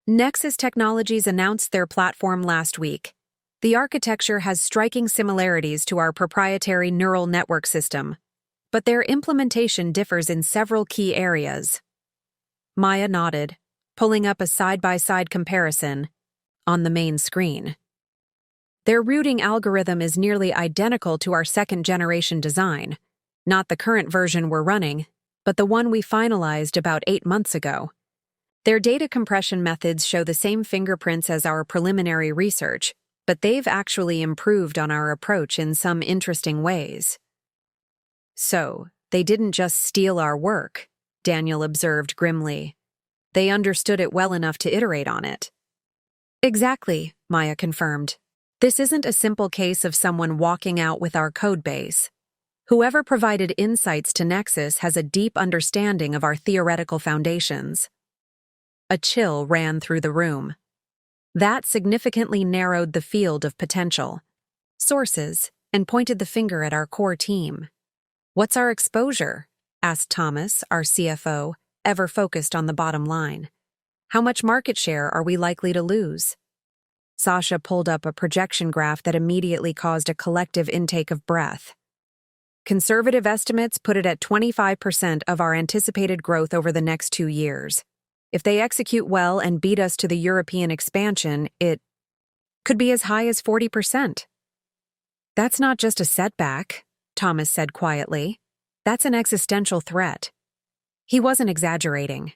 Nexus Technologies announced their platform last week. The architecture has striking similarities to our proprietary neural network system, but their implementation differs in several key areas. Maya nodded, pulling up a side-by-side comparison on the main screen. Their routing algorithm is nearly identical to our second-generation design, not the current version we're running, but the one we finalized about 8 months ago. Their data compression methods show the same fingerprints as our preliminary research, but they've actually improved on our approach in some interesting ways. So, they didn't just steal our work, Daniel observed grimly. They understood it well enough to iterate on it. Exactly, Maya confirmed. This isn't a simple case of someone walking out with our codebase. Whoever provided insights to Nexus has a deep understanding of our theoretical foundations. A chill ran through the room. That significantly narrowed the field of potential sources and pointed the finger at our core team. What's our exposure? Asked Thomas, our CFO, ever focused on the bottom line. How much market share are we likely to lose? Sasha pulled up a projection graph that immediately caused a collective intake of breath. Conservative estimates put it at 25% of our anticipated growth over the next 2 years. If they execute well and beat us to the European expansion, it could be as high as 40%. That's not just a setback, Thomas said quietly. That's an existential threat. He wasn't exaggerating.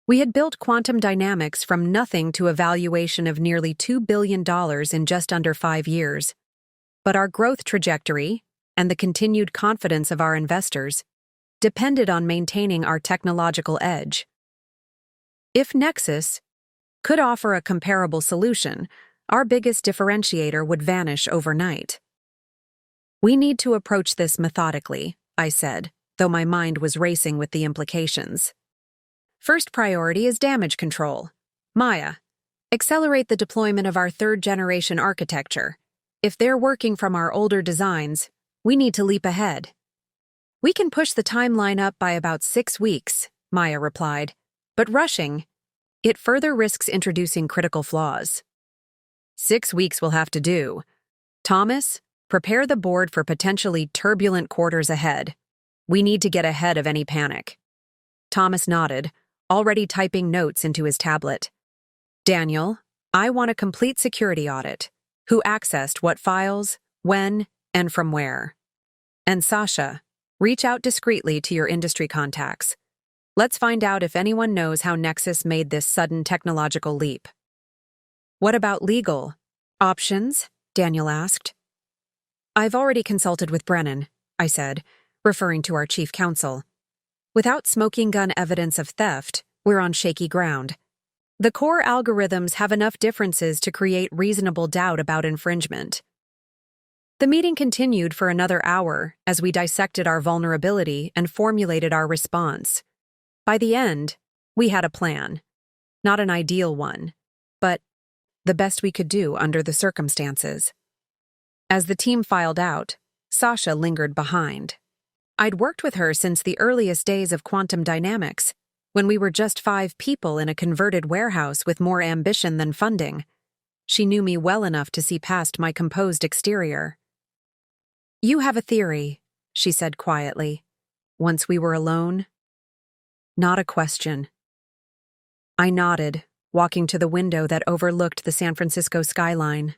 We had built Quantum Dynamics from nothing to a valuation of nearly $2 billion in just under 5 years. But our growth trajectory, and the continued confidence of our investors, depended on maintaining our technological edge. If Nexus could offer a comparable solution, our biggest differentiator would vanish overnight. We need to approach this methodically, I said, though my mind was racing with the implications. First priority is damage control. Maya, accelerate the deployment of our third-generation architecture. If they're working from our older designs, we need to leap ahead. We can push the timeline up by about 6 weeks, Maya replied, but rushing, it further risks introducing critical flaws. 6 weeks will have to do. Thomas, prepare the board for potentially turbulent quarters ahead. We need to get ahead of any panic. Thomas nodded, already typing notes into his tablet. Daniel, I want a complete security audit. Who accessed what files, when, and from where? And Sasha, reach out discreetly to your industry contacts. Let's find out if anyone knows how Nexus made this sudden technological leap. What about legal options? Daniel asked. I've already consulted with Brennan, I said, referring to our chief counsel. Without smoking gun evidence of theft, we're on shaky ground. The core algorithms have enough differences to create reasonable doubt about infringement. The meeting continued for another hour as we dissected our vulnerability and formulated our response. By the end, we had a plan. Not an ideal one, but the best we could do under the circumstances. As the team filed out, Sasha lingered behind. I'd worked with her since the earliest days of Quantum Dynamics, when we were just 5 people in a converted warehouse with more ambition than funding. She knew me well enough to see past my composed exterior. "You have a theory," she said quietly, once we were alone. Not a question. I nodded, walking to the window that overlooked the San Francisco skyline.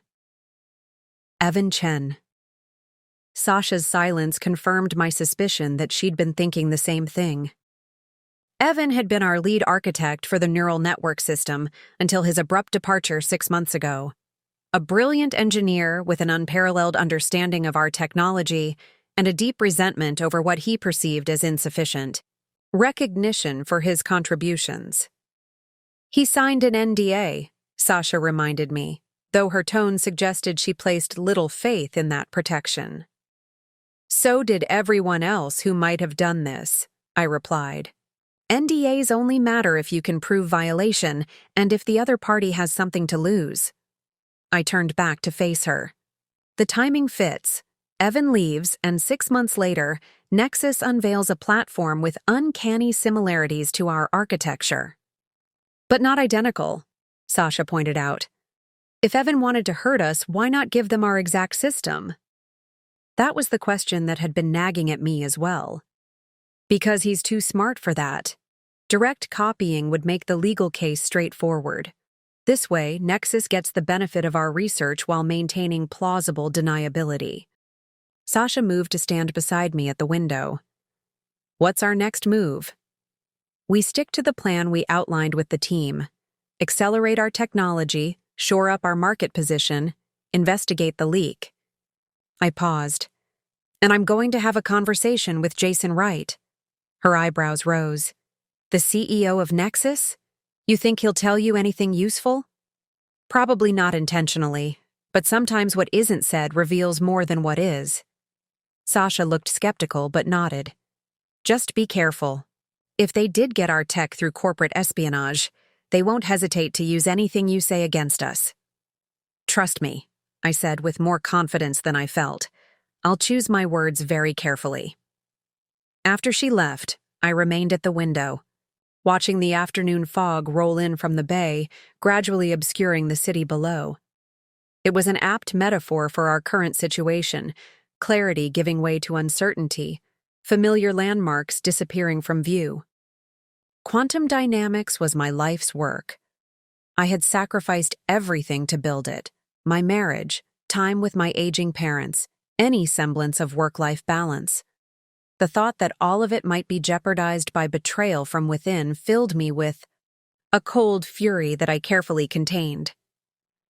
Evan Chen. Sasha's silence confirmed my suspicion that she'd been thinking the same thing. Evan had been our lead architect for the neural network system until his abrupt departure 6 months ago. A brilliant engineer with an unparalleled understanding of our technology and a deep resentment over what he perceived as insufficient recognition for his contributions. He signed an NDA, Sasha reminded me, though her tone suggested she placed little faith in that protection. So did everyone else who might have done this, I replied. NDAs only matter if you can prove violation and if the other party has something to lose. I turned back to face her. The timing fits. Evan leaves, and 6 months later, Nexus unveils a platform with uncanny similarities to our architecture. But not identical, Sasha pointed out. If Evan wanted to hurt us, why not give them our exact system? That was the question that had been nagging at me as well. Because he's too smart for that. Direct copying would make the legal case straightforward. This way, Nexus gets the benefit of our research while maintaining plausible deniability. Sasha moved to stand beside me at the window. What's our next move? We stick to the plan we outlined with the team. Accelerate our technology, shore up our market position, investigate the leak. I paused. And I'm going to have a conversation with Jason Wright. Her eyebrows rose. The CEO of Nexus? You think he'll tell you anything useful? Probably not intentionally, but sometimes what isn't said reveals more than what is. Sasha looked skeptical but nodded. Just be careful. If they did get our tech through corporate espionage, they won't hesitate to use anything you say against us. Trust me, I said with more confidence than I felt. I'll choose my words very carefully. After she left, I remained at the window, watching the afternoon fog roll in from the bay, gradually obscuring the city below. It was an apt metaphor for our current situation, clarity giving way to uncertainty, familiar landmarks disappearing from view. Quantum dynamics was my life's work. I had sacrificed everything to build it: my marriage, time with my aging parents, any semblance of work-life balance. The thought that all of it might be jeopardized by betrayal from within filled me with a cold fury that I carefully contained.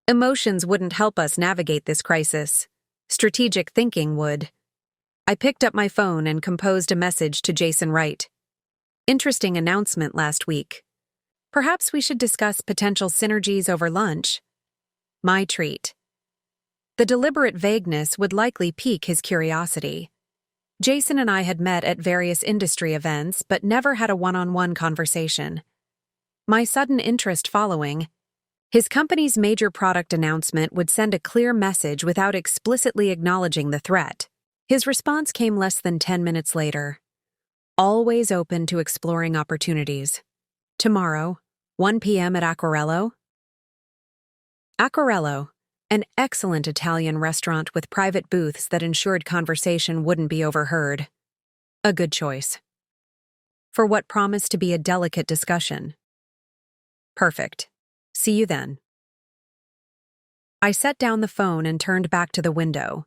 Emotions wouldn't help us navigate this crisis. Strategic thinking would. I picked up my phone and composed a message to Jason Wright. Interesting announcement last week. Perhaps we should discuss potential synergies over lunch. My treat. The deliberate vagueness would likely pique his curiosity. Jason and I had met at various industry events but never had a one-on-one conversation. My sudden interest following, his company's major product announcement would send a clear message without explicitly acknowledging the threat. His response came less than 10 minutes later. Always open to exploring opportunities. Tomorrow, 1 p.m. at Acquarello. Acquarello, an excellent Italian restaurant with private booths that ensured conversation wouldn't be overheard. A good choice. For what promised to be a delicate discussion. Perfect. See you then. I set down the phone and turned back to the window.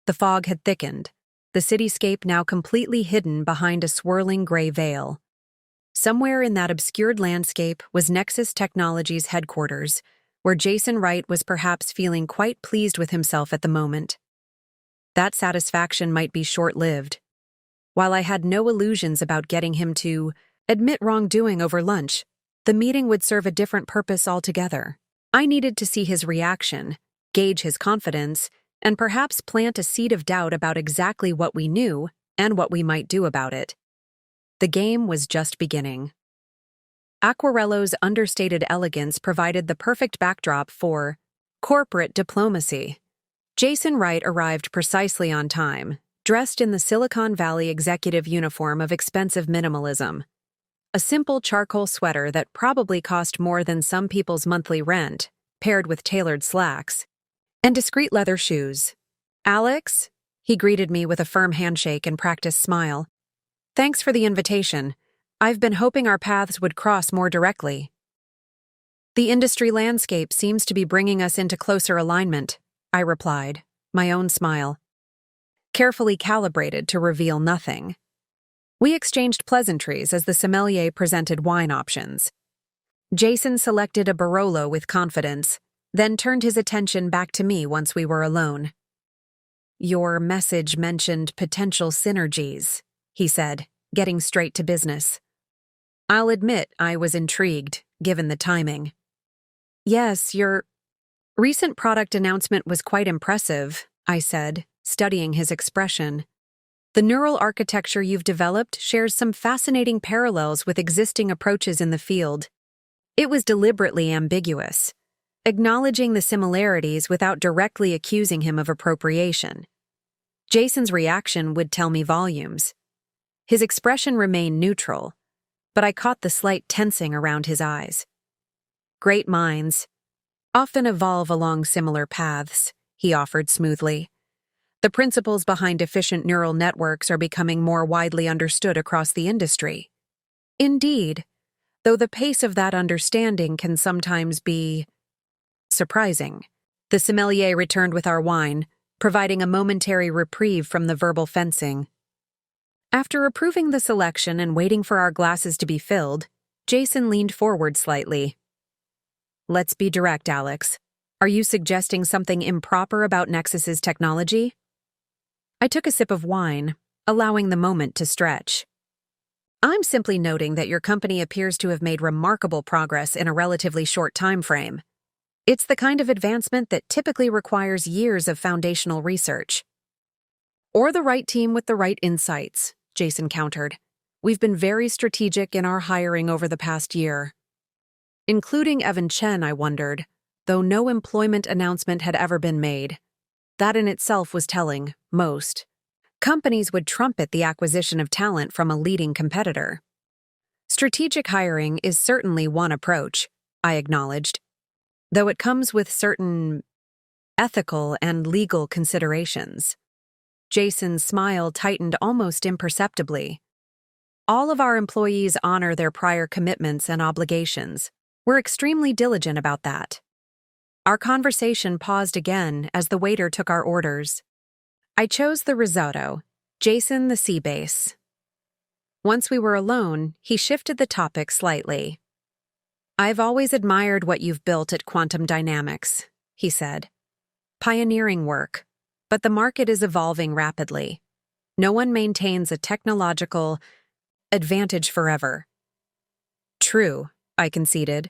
The fog had thickened, the cityscape now completely hidden behind a swirling gray veil. Somewhere in that obscured landscape was Nexus Technologies' headquarters, where Jason Wright was perhaps feeling quite pleased with himself at the moment. That satisfaction might be short-lived. While I had no illusions about getting him to admit wrongdoing over lunch, the meeting would serve a different purpose altogether. I needed to see his reaction, gauge his confidence, and perhaps plant a seed of doubt about exactly what we knew and what we might do about it. The game was just beginning. Acquarello's understated elegance provided the perfect backdrop for corporate diplomacy. Jason Wright arrived precisely on time, dressed in the Silicon Valley executive uniform of expensive minimalism. A simple charcoal sweater that probably cost more than some people's monthly rent, paired with tailored slacks, and discreet leather shoes. "Alex?" He greeted me with a firm handshake and practiced smile. "Thanks for the invitation. I've been hoping our paths would cross more directly." "The industry landscape seems to be bringing us into closer alignment," I replied, my own smile carefully calibrated to reveal nothing. We exchanged pleasantries as the sommelier presented wine options. Jason selected a Barolo with confidence, then turned his attention back to me once we were alone. "Your message mentioned potential synergies," he said, getting straight to business. I'll admit I was intrigued, given the timing. "Yes, your recent product announcement was quite impressive," I said, studying his expression. "The neural architecture you've developed shares some fascinating parallels with existing approaches in the field." It was deliberately ambiguous, acknowledging the similarities without directly accusing him of appropriation. Jason's reaction would tell me volumes. His expression remained neutral, but I caught the slight tensing around his eyes. "Great minds often evolve along similar paths," he offered smoothly. "The principles behind efficient neural networks are becoming more widely understood across the industry." "Indeed, though the pace of that understanding can sometimes be surprising." The sommelier returned with our wine, providing a momentary reprieve from the verbal fencing. After approving the selection and waiting for our glasses to be filled, Jason leaned forward slightly. "Let's be direct, Alex. Are you suggesting something improper about Nexus's technology?" I took a sip of wine, allowing the moment to stretch. "I'm simply noting that your company appears to have made remarkable progress in a relatively short time frame. It's the kind of advancement that typically requires years of foundational research." "Or the right team with the right insights," Jason countered. "We've been very strategic in our hiring over the past year." Including Evan Chen, I wondered, though no employment announcement had ever been made. That in itself was telling. Most companies would trumpet the acquisition of talent from a leading competitor. "Strategic hiring is certainly one approach," I acknowledged, "though it comes with certain ethical and legal considerations." Jason's smile tightened almost imperceptibly. "All of our employees honor their prior commitments and obligations. We're extremely diligent about that." Our conversation paused again as the waiter took our orders. I chose the risotto, Jason the sea bass. Once we were alone, he shifted the topic slightly. "I've always admired what you've built at Quantum Dynamics," he said. "Pioneering work, but the market is evolving rapidly. No one maintains a technological advantage forever." "True," I conceded,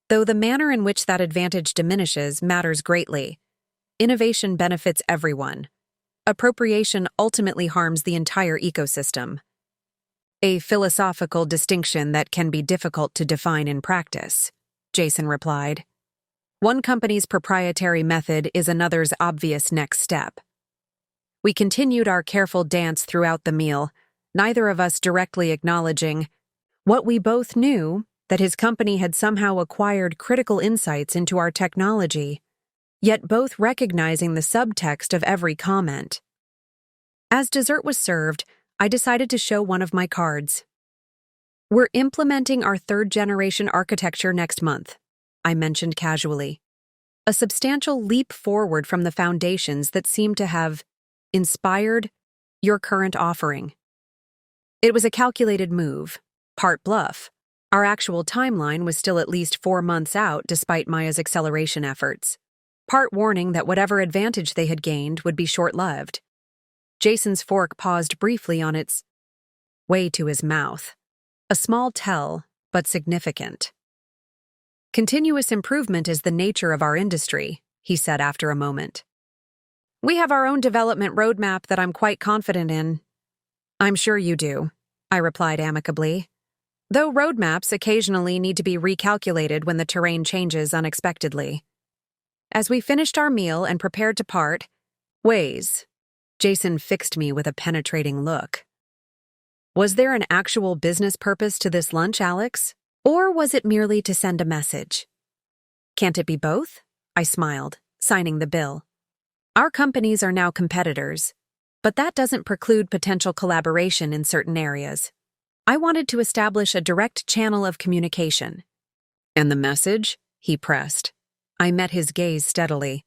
"though the manner in which that advantage diminishes matters greatly. Innovation benefits everyone. Appropriation ultimately harms the entire ecosystem." "A philosophical distinction that can be difficult to define in practice," Jason replied. "One company's proprietary method is another's obvious next step." We continued our careful dance throughout the meal, neither of us directly acknowledging what we both knew, that his company had somehow acquired critical insights into our technology, yet both recognizing the subtext of every comment. As dessert was served, I decided to show one of my cards. "We're implementing our third-generation architecture next month," I mentioned casually. "A substantial leap forward from the foundations that seem to have inspired your current offering." It was a calculated move, part bluff. Our actual timeline was still at least 4 months out despite Maya's acceleration efforts. Part warning that whatever advantage they had gained would be short-lived. Jason's fork paused briefly on its way to his mouth. A small tell, but significant. "Continuous improvement is the nature of our industry," he said after a moment. "We have our own development roadmap that I'm quite confident in." "I'm sure you do," I replied amicably. "Though roadmaps occasionally need to be recalculated when the terrain changes unexpectedly." As we finished our meal and prepared to part ways, Jason fixed me with a penetrating look. "Was there an actual business purpose to this lunch, Alex? Or was it merely to send a message?" "Can't it be both?" I smiled, signing the bill. Our companies are now competitors, but that doesn't preclude potential collaboration in certain areas. I wanted to establish a direct channel of communication. And the message? He pressed. I met his gaze steadily.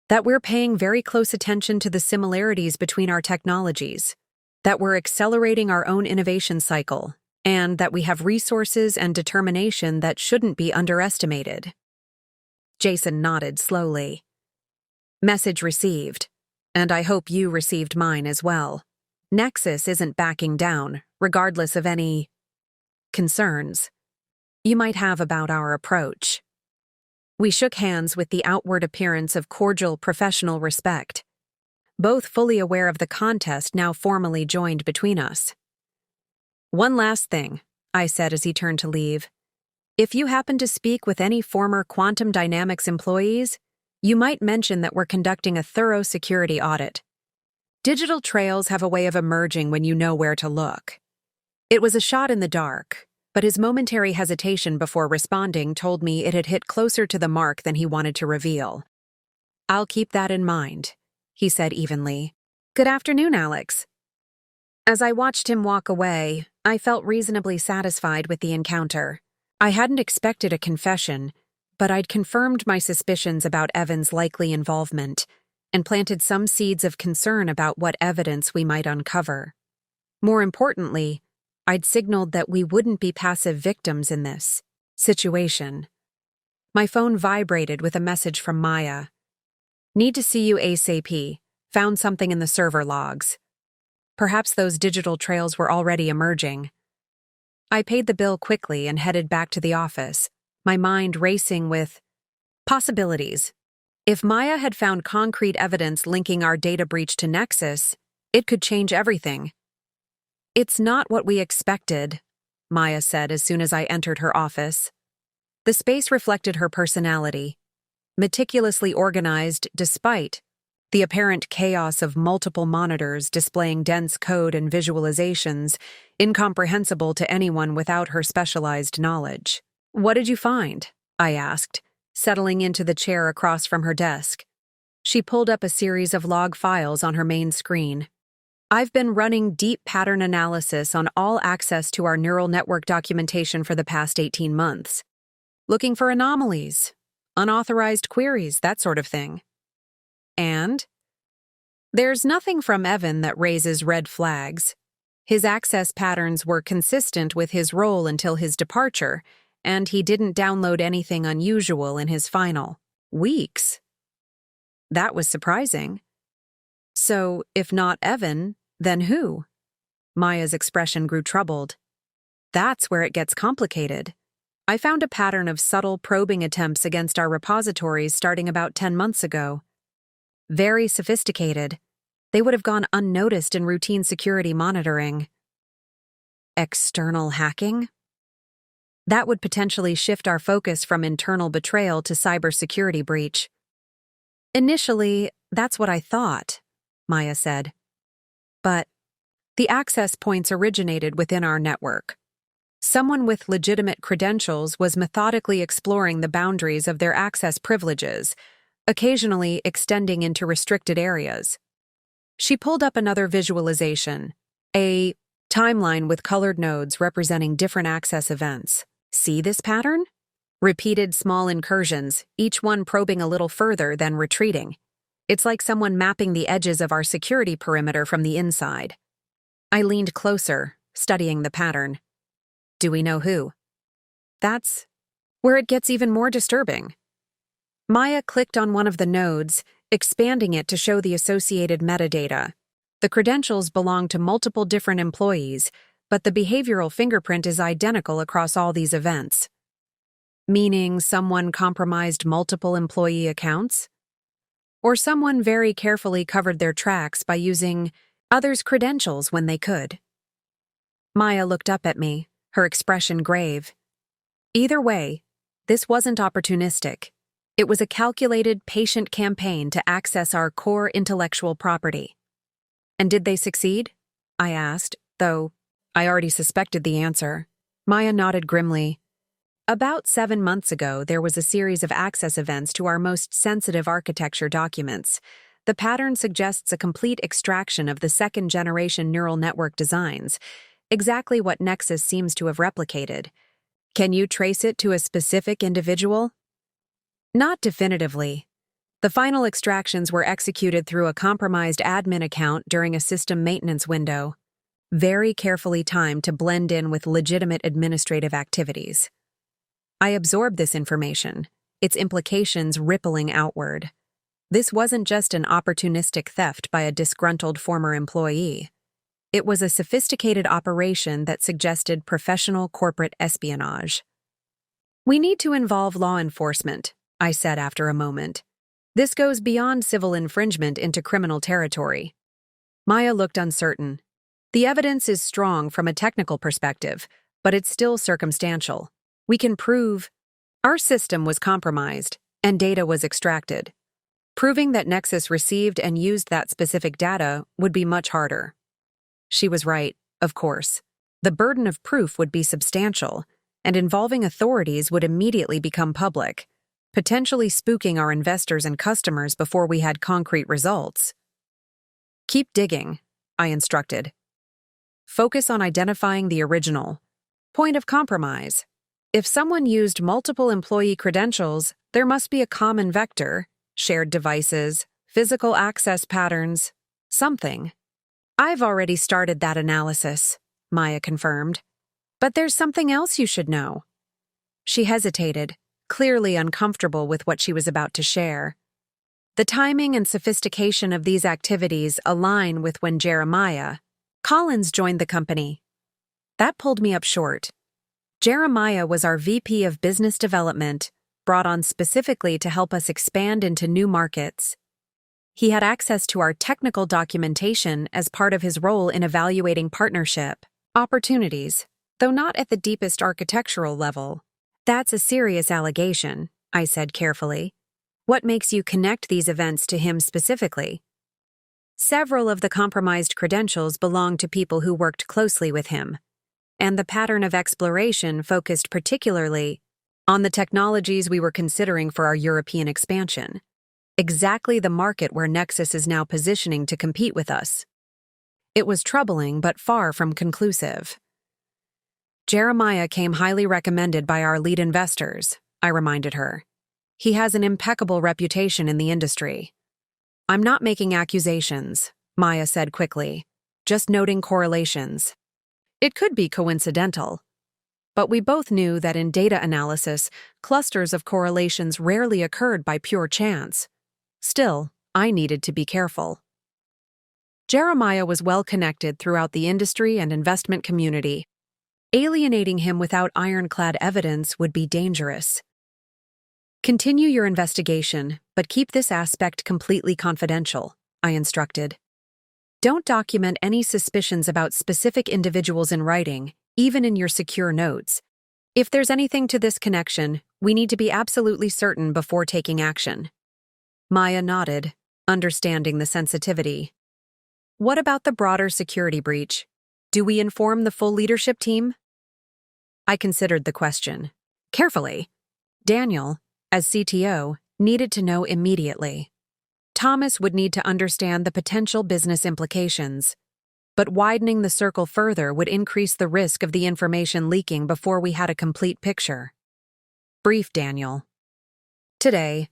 That we're paying very close attention to the similarities between our technologies, that we're accelerating our own innovation cycle, and that we have resources and determination that shouldn't be underestimated. Jason nodded slowly. Message received, and I hope you received mine as well. Nexus isn't backing down, regardless of any concerns you might have about our approach. We shook hands with the outward appearance of cordial professional respect, both fully aware of the contest now formally joined between us. One last thing, I said as he turned to leave. If you happen to speak with any former Quantum Dynamics employees, you might mention that we're conducting a thorough security audit. Digital trails have a way of emerging when you know where to look. It was a shot in the dark, but his momentary hesitation before responding told me it had hit closer to the mark than he wanted to reveal. I'll keep that in mind, he said evenly. Good afternoon, Alex. As I watched him walk away, I felt reasonably satisfied with the encounter. I hadn't expected a confession, but I'd confirmed my suspicions about Evan's likely involvement and planted some seeds of concern about what evidence we might uncover. More importantly, I'd signaled that we wouldn't be passive victims in this situation. My phone vibrated with a message from Maya. Need to see you ASAP. Found something in the server logs. Perhaps those digital trails were already emerging. I paid the bill quickly and headed back to the office, my mind racing with possibilities. If Maya had found concrete evidence linking our data breach to Nexus, it could change everything. It's not what we expected, Maya said as soon as I entered her office. The space reflected her personality, meticulously organized despite the apparent chaos of multiple monitors displaying dense code and visualizations, incomprehensible to anyone without her specialized knowledge. What did you find? I asked, settling into the chair across from her desk. She pulled up a series of log files on her main screen. I've been running deep pattern analysis on all access to our neural network documentation for the past 18 months. Looking for anomalies, unauthorized queries, that sort of thing. And? There's nothing from Evan that raises red flags. His access patterns were consistent with his role until his departure, and he didn't download anything unusual in his final weeks. That was surprising. So, if not Evan, then who? Maya's expression grew troubled. That's where it gets complicated. I found a pattern of subtle probing attempts against our repositories starting about 10 months ago. Very sophisticated. They would have gone unnoticed in routine security monitoring. External hacking? That would potentially shift our focus from internal betrayal to cybersecurity breach. Initially, that's what I thought, Maya said. But the access points originated within our network. Someone with legitimate credentials was methodically exploring the boundaries of their access privileges, occasionally extending into restricted areas. She pulled up another visualization, a timeline with colored nodes representing different access events. See this pattern? Repeated small incursions, each one probing a little further, then retreating. It's like someone mapping the edges of our security perimeter from the inside. I leaned closer, studying the pattern. Do we know who? That's where it gets even more disturbing. Maya clicked on one of the nodes, expanding it to show the associated metadata. The credentials belong to multiple different employees, but the behavioral fingerprint is identical across all these events. Meaning someone compromised multiple employee accounts? Or someone very carefully covered their tracks by using others' credentials when they could. Maya looked up at me, her expression grave. Either way, this wasn't opportunistic. It was a calculated, patient campaign to access our core intellectual property. And did they succeed? I asked, though I already suspected the answer. Maya nodded grimly. About 7 months ago, there was a series of access events to our most sensitive architecture documents. The pattern suggests a complete extraction of the second-generation neural network designs, exactly what Nexus seems to have replicated. Can you trace it to a specific individual? Not definitively. The final extractions were executed through a compromised admin account during a system maintenance window, very carefully timed to blend in with legitimate administrative activities. I absorbed this information, its implications rippling outward. This wasn't just an opportunistic theft by a disgruntled former employee. It was a sophisticated operation that suggested professional corporate espionage. We need to involve law enforcement, I said after a moment. This goes beyond civil infringement into criminal territory. Maya looked uncertain. The evidence is strong from a technical perspective, but it's still circumstantial. We can prove our system was compromised and data was extracted. Proving that Nexus received and used that specific data would be much harder. She was right, of course. The burden of proof would be substantial, and involving authorities would immediately become public, potentially spooking our investors and customers before we had concrete results. Keep digging, I instructed. Focus on identifying the original point of compromise. If someone used multiple employee credentials, there must be a common vector, shared devices, physical access patterns, something. I've already started that analysis, Maya confirmed. But there's something else you should know. She hesitated, clearly uncomfortable with what she was about to share. The timing and sophistication of these activities align with when Jeremiah Collins joined the company. That pulled me up short. Jeremiah was our VP of Business Development, brought on specifically to help us expand into new markets. He had access to our technical documentation as part of his role in evaluating partnership opportunities, though not at the deepest architectural level. That's a serious allegation, I said carefully. What makes you connect these events to him specifically? Several of the compromised credentials belonged to people who worked closely with him, and the pattern of exploration focused particularly on the technologies we were considering for our European expansion, exactly the market where Nexus is now positioning to compete with us. It was troubling but far from conclusive. Jeremiah came highly recommended by our lead investors, I reminded her. He has an impeccable reputation in the industry. I'm not making accusations, Maya said quickly, just noting correlations. It could be coincidental. But we both knew that in data analysis, clusters of correlations rarely occurred by pure chance. Still, I needed to be careful. Jeremiah was well connected throughout the industry and investment community. Alienating him without ironclad evidence would be dangerous. Continue your investigation, but keep this aspect completely confidential, I instructed. Don't document any suspicions about specific individuals in writing, even in your secure notes. If there's anything to this connection, we need to be absolutely certain before taking action. Maya nodded, understanding the sensitivity. What about the broader security breach? Do we inform the full leadership team? I considered the question. Carefully. Daniel, as CTO, needed to know immediately. Thomas would need to understand the potential business implications. But widening the circle further would increase the risk of the information leaking before we had a complete picture. Brief Daniel. Today.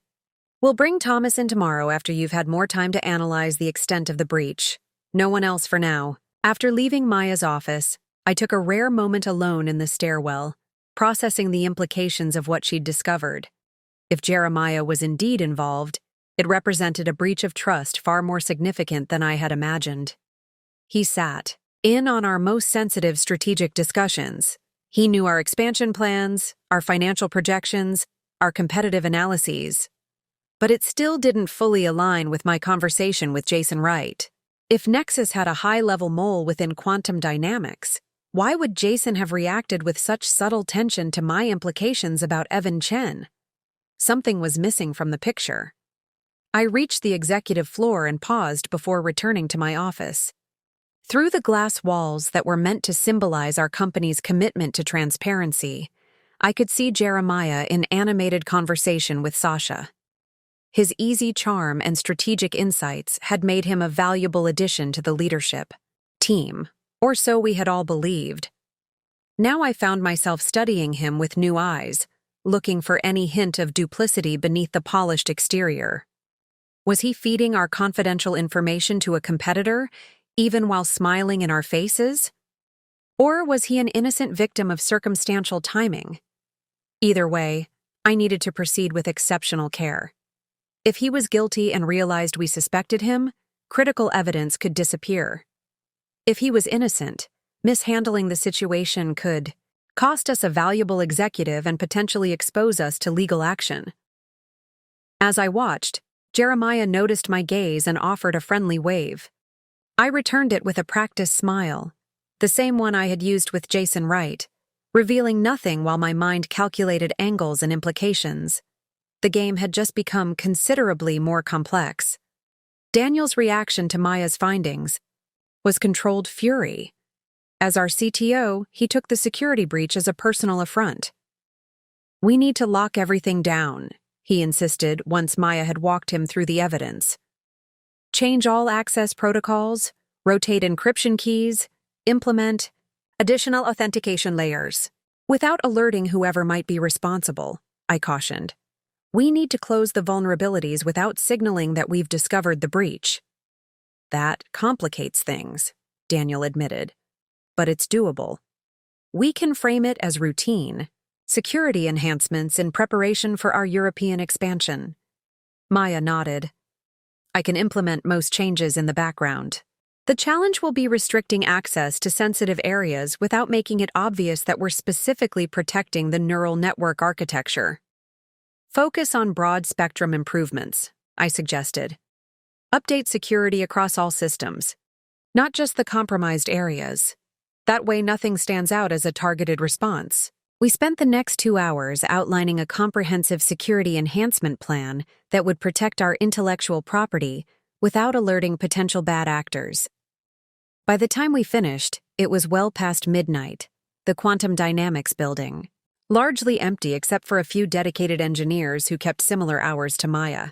We'll bring Thomas in tomorrow after you've had more time to analyze the extent of the breach. No one else for now. After leaving Maya's office, I took a rare moment alone in the stairwell, processing the implications of what she'd discovered. If Jeremiah was indeed involved, it represented a breach of trust far more significant than I had imagined. He sat in on our most sensitive strategic discussions. He knew our expansion plans, our financial projections, our competitive analyses. But it still didn't fully align with my conversation with Jason Wright. If Nexus had a high-level mole within quantum dynamics, why would Jason have reacted with such subtle tension to my implications about Evan Chen? Something was missing from the picture. I reached the executive floor and paused before returning to my office. Through the glass walls that were meant to symbolize our company's commitment to transparency, I could see Jeremiah in animated conversation with Sasha. His easy charm and strategic insights had made him a valuable addition to the leadership team, or so we had all believed. Now I found myself studying him with new eyes, looking for any hint of duplicity beneath the polished exterior. Was he feeding our confidential information to a competitor, even while smiling in our faces? Or was he an innocent victim of circumstantial timing? Either way, I needed to proceed with exceptional care. If he was guilty and realized we suspected him, critical evidence could disappear. If he was innocent, mishandling the situation could cost us a valuable executive and potentially expose us to legal action. As I watched, Jeremiah noticed my gaze and offered a friendly wave. I returned it with a practiced smile, the same one I had used with Jason Wright, revealing nothing while my mind calculated angles and implications. The game had just become considerably more complex. Daniel's reaction to Maya's findings was controlled fury. As our CTO, he took the security breach as a personal affront. "We need to lock everything down," he insisted once Maya had walked him through the evidence. "Change all access protocols, rotate encryption keys, implement additional authentication layers. Without alerting whoever might be responsible," I cautioned. "We need to close the vulnerabilities without signaling that we've discovered the breach." "That complicates things," Daniel admitted. "But it's doable. We can frame it as routine, security enhancements in preparation for our European expansion." Maya nodded. "I can implement most changes in the background. The challenge will be restricting access to sensitive areas without making it obvious that we're specifically protecting the neural network architecture. Focus on broad-spectrum improvements," I suggested. "Update security across all systems, not just the compromised areas. That way nothing stands out as a targeted response." We spent the next 2 hours outlining a comprehensive security enhancement plan that would protect our intellectual property without alerting potential bad actors. By the time we finished, it was well past midnight, the Quantum Dynamics building, largely empty except for a few dedicated engineers who kept similar hours to Maya.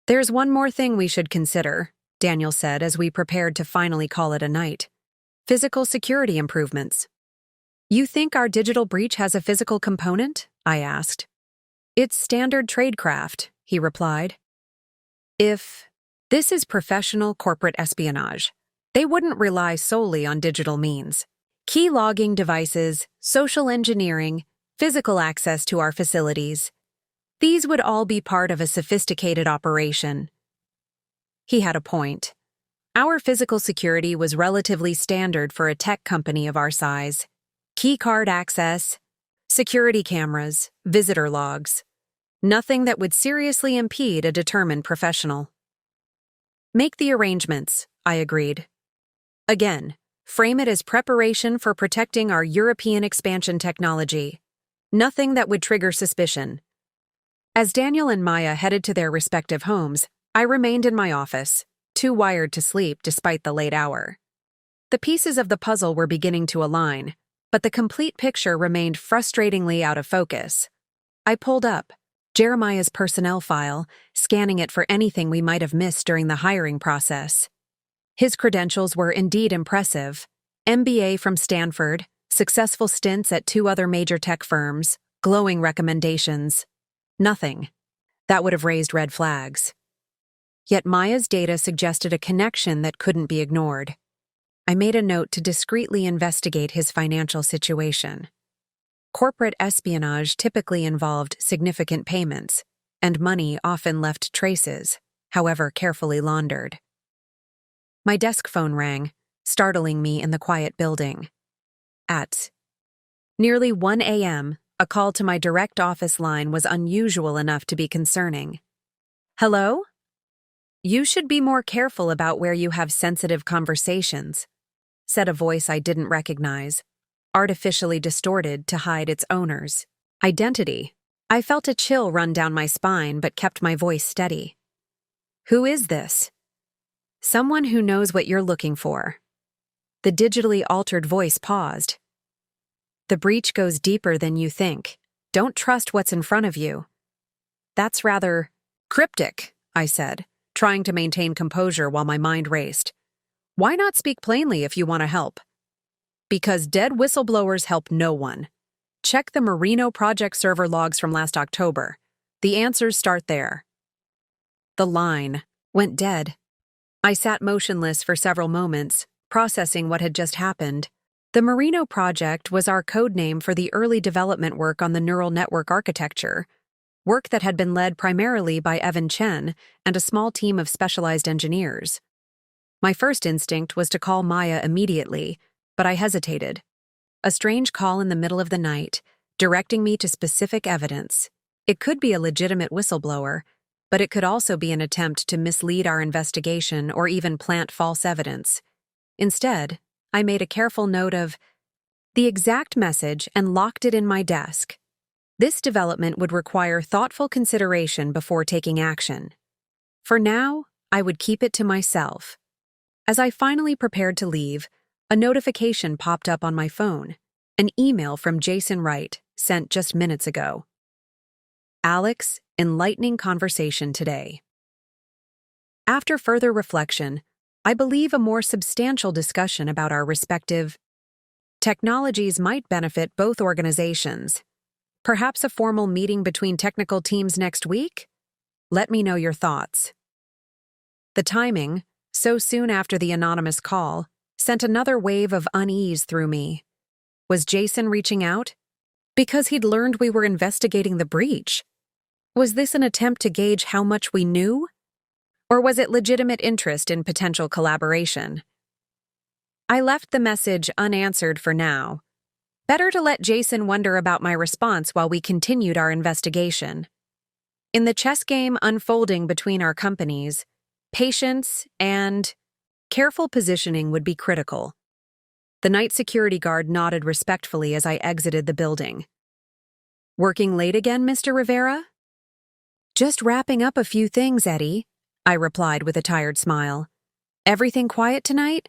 "There's one more thing we should consider," Daniel said as we prepared to finally call it a night. "Physical security improvements." "You think our digital breach has a physical component?" I asked. "It's standard tradecraft," he replied. This is professional corporate espionage. They wouldn't rely solely on digital means. Key logging devices, social engineering, physical access to our facilities. These would all be part of a sophisticated operation." He had a point. Our physical security was relatively standard for a tech company of our size. Keycard access, security cameras, visitor logs. Nothing that would seriously impede a determined professional. "Make the arrangements," I agreed. "Again, frame it as preparation for protecting our European expansion technology. Nothing that would trigger suspicion." As Daniel and Maya headed to their respective homes, I remained in my office, too wired to sleep despite the late hour. The pieces of the puzzle were beginning to align, but the complete picture remained frustratingly out of focus. I pulled up Jeremiah's personnel file, scanning it for anything we might have missed during the hiring process. His credentials were indeed impressive. MBA from Stanford, successful stints at 2 other major tech firms, glowing recommendations. Nothing. That would have raised red flags. Yet Maya's data suggested a connection that couldn't be ignored. I made a note to discreetly investigate his financial situation. Corporate espionage typically involved significant payments, and money often left traces, however carefully laundered. My desk phone rang, startling me in the quiet building. At nearly 1 a.m., a call to my direct office line was unusual enough to be concerning. "Hello? You should be more careful about where you have sensitive conversations," said a voice I didn't recognize, artificially distorted to hide its owner's identity. I felt a chill run down my spine but kept my voice steady. "Who is this?" "Someone who knows what you're looking for." The digitally altered voice paused. "The breach goes deeper than you think," Don't trust what's in front of you. That's rather cryptic, I said, trying to maintain composure while my mind raced. Why not speak plainly if you want to help? Because dead whistleblowers help no one. Check the Merino project server logs from last October. The answers start there. The line went dead. I sat motionless for several moments, processing what had just happened. The Merino project was our code name for the early development work on the neural network architecture, work that had been led primarily by Evan Chen and a small team of specialized engineers. My first instinct was to call Maya immediately, but I hesitated. A strange call in the middle of the night, directing me to specific evidence. It could be a legitimate whistleblower, but it could also be an attempt to mislead our investigation or even plant false evidence. Instead, I made a careful note of the exact message and locked it in my desk. This development would require thoughtful consideration before taking action. For now, I would keep it to myself. As I finally prepared to leave, a notification popped up on my phone, an email from Jason Wright, sent just minutes ago. Alex, enlightening conversation today. After further reflection, I believe a more substantial discussion about our respective technologies might benefit both organizations. Perhaps a formal meeting between technical teams next week? Let me know your thoughts. The timing, so soon after the anonymous call, sent another wave of unease through me. Was Jason reaching out? Because he'd learned we were investigating the breach. Was this an attempt to gauge how much we knew? Or was it legitimate interest in potential collaboration? I left the message unanswered for now. Better to let Jason wonder about my response while we continued our investigation. In the chess game unfolding between our companies, patience and careful positioning would be critical. The night security guard nodded respectfully as I exited the building. Working late again, Mr. Rivera? Just wrapping up a few things, Eddie, I replied with a tired smile. Everything quiet tonight?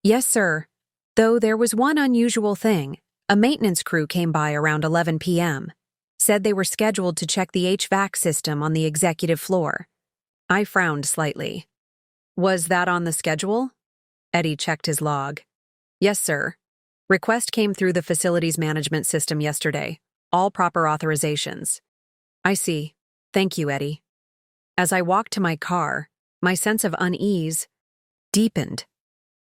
Yes, sir. Though there was one unusual thing. A maintenance crew came by around 11 p.m. Said they were scheduled to check the HVAC system on the executive floor. I frowned slightly. Was that on the schedule? Eddie checked his log. Yes, sir. Request came through the facilities management system yesterday. All proper authorizations. I see. Thank you, Eddie. As I walked to my car, my sense of unease deepened.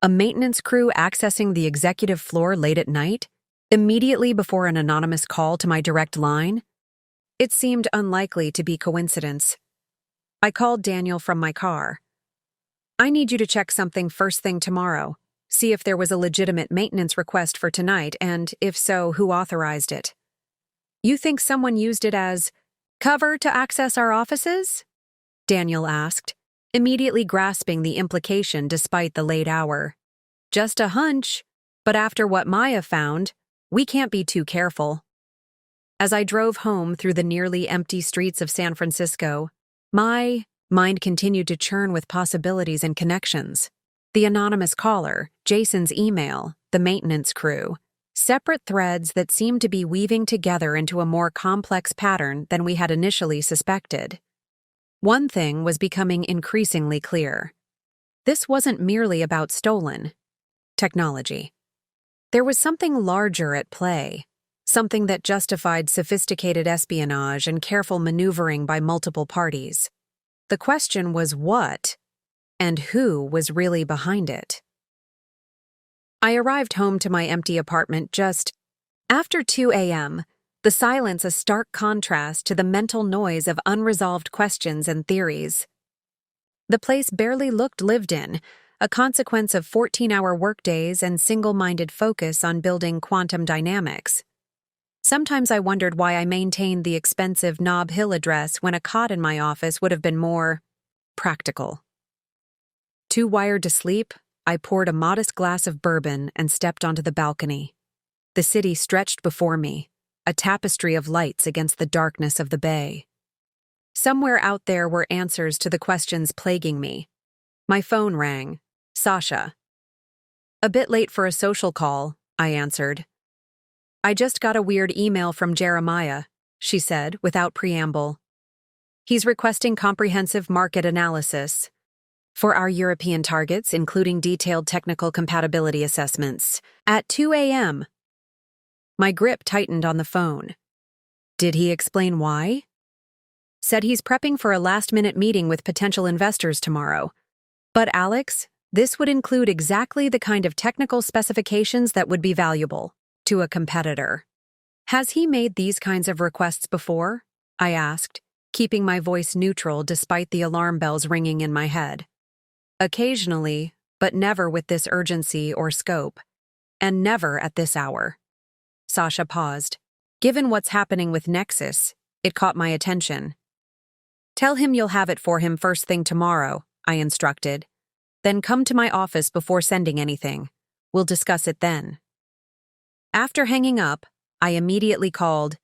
A maintenance crew accessing the executive floor late at night? Immediately before an anonymous call to my direct line? It seemed unlikely to be coincidence. I called Daniel from my car. I need you to check something first thing tomorrow. See if there was a legitimate maintenance request for tonight, and if so, who authorized it. You think someone used it as cover to access our offices? Daniel asked, immediately grasping the implication despite the late hour. Just a hunch, but after what Maya found, we can't be too careful. As I drove home through the nearly empty streets of San Francisco, my mind continued to churn with possibilities and connections. The anonymous caller, Jason's email, the maintenance crew, separate threads that seemed to be weaving together into a more complex pattern than we had initially suspected. One thing was becoming increasingly clear. This wasn't merely about stolen technology. There was something larger at play, something that justified sophisticated espionage and careful maneuvering by multiple parties. The question was what and who was really behind it. I arrived home to my empty apartment just after 2 a.m., the silence a stark contrast to the mental noise of unresolved questions and theories. The place barely looked lived in, a consequence of 14-hour workdays and single-minded focus on building quantum dynamics. Sometimes I wondered why I maintained the expensive Nob Hill address when a cot in my office would have been more practical. Too wired to sleep, I poured a modest glass of bourbon and stepped onto the balcony. The city stretched before me, a tapestry of lights against the darkness of the bay. Somewhere out there were answers to the questions plaguing me. My phone rang. Sasha. A bit late for a social call, I answered. I just got a weird email from Jeremiah. she said without preamble. He's requesting comprehensive market analysis for our European targets, including detailed technical compatibility assessments, at 2 a.m. My grip tightened on the phone. Did he explain why? Said he's prepping for a last-minute meeting with potential investors tomorrow. But Alex, this would include exactly the kind of technical specifications that would be valuable to a competitor. Has he made these kinds of requests before? I asked, keeping my voice neutral despite the alarm bells ringing in my head. Occasionally, but never with this urgency or scope. And never at this hour. Sasha paused. Given what's happening with Nexus, it caught my attention. Tell him you'll have it for him first thing tomorrow, I instructed. Then come to my office before sending anything. We'll discuss it then. After hanging up, I immediately called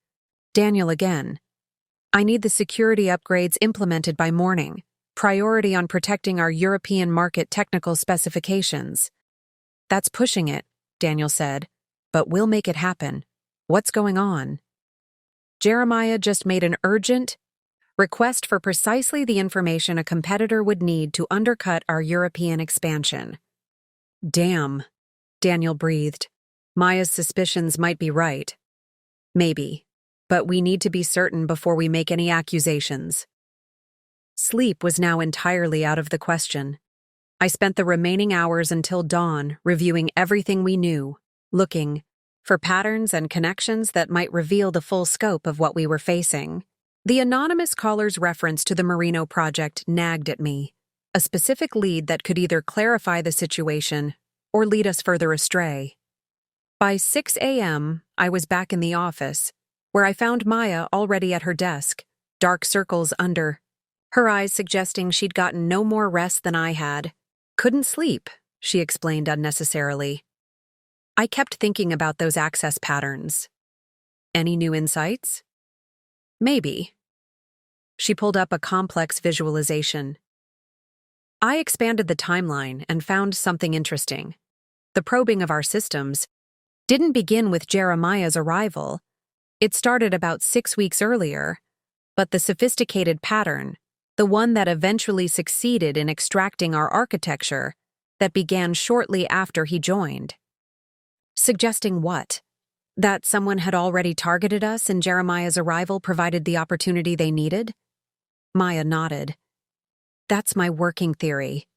Daniel again. I need the security upgrades implemented by morning. Priority on protecting our European market technical specifications. That's pushing it, Daniel said, but we'll make it happen. What's going on? Jeremiah just made an urgent request for precisely the information a competitor would need to undercut our European expansion. Damn, Daniel breathed. Maya's suspicions might be right. Maybe, but we need to be certain before we make any accusations. Sleep was now entirely out of the question. I spent the remaining hours until dawn reviewing everything we knew, looking for patterns and connections that might reveal the full scope of what we were facing. The anonymous caller's reference to the Marino project nagged at me, a specific lead that could either clarify the situation or lead us further astray. By 6 a.m., I was back in the office, where I found Maya already at her desk, dark circles under her eyes suggesting she'd gotten no more rest than I had. Couldn't sleep, she explained unnecessarily. I kept thinking about those access patterns. Any new insights? Maybe. She pulled up a complex visualization. I expanded the timeline and found something interesting. The probing of our systems didn't begin with Jeremiah's arrival. It started about 6 weeks earlier, but the sophisticated pattern, the one that eventually succeeded in extracting our architecture, that began shortly after he joined. Suggesting what? That someone had already targeted us and Jeremiah's arrival provided the opportunity they needed? Maya nodded. That's my working theory.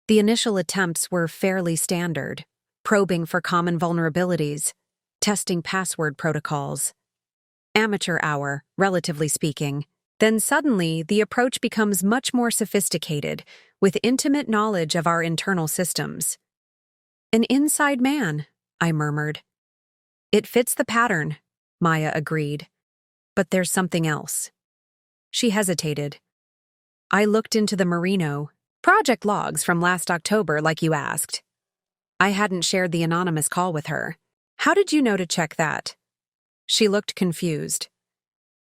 The initial attempts were fairly standard, probing for common vulnerabilities, testing password protocols. Amateur hour, relatively speaking. Then suddenly, the approach becomes much more sophisticated, with intimate knowledge of our internal systems. An inside man, I murmured. It fits the pattern, Maya agreed. But there's something else. She hesitated. I looked into the Marino project logs from last October like you asked. I hadn't shared the anonymous call with her. How did you know to check that? She looked confused.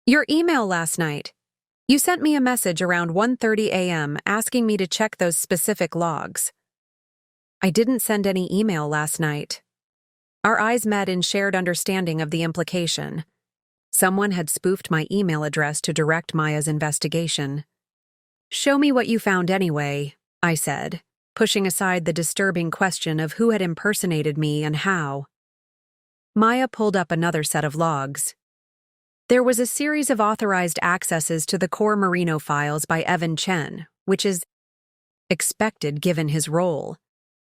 Your email last night. You sent me a message around 1:30 a.m. asking me to check those specific logs. I didn't send any email last night. Our eyes met in shared understanding of the implication. Someone had spoofed my email address to direct Maya's investigation. Show me what you found anyway, I said, pushing aside the disturbing question of who had impersonated me and how. Maya pulled up another set of logs. There was a series of authorized accesses to the core Marino files by Evan Chen, which is expected given his role.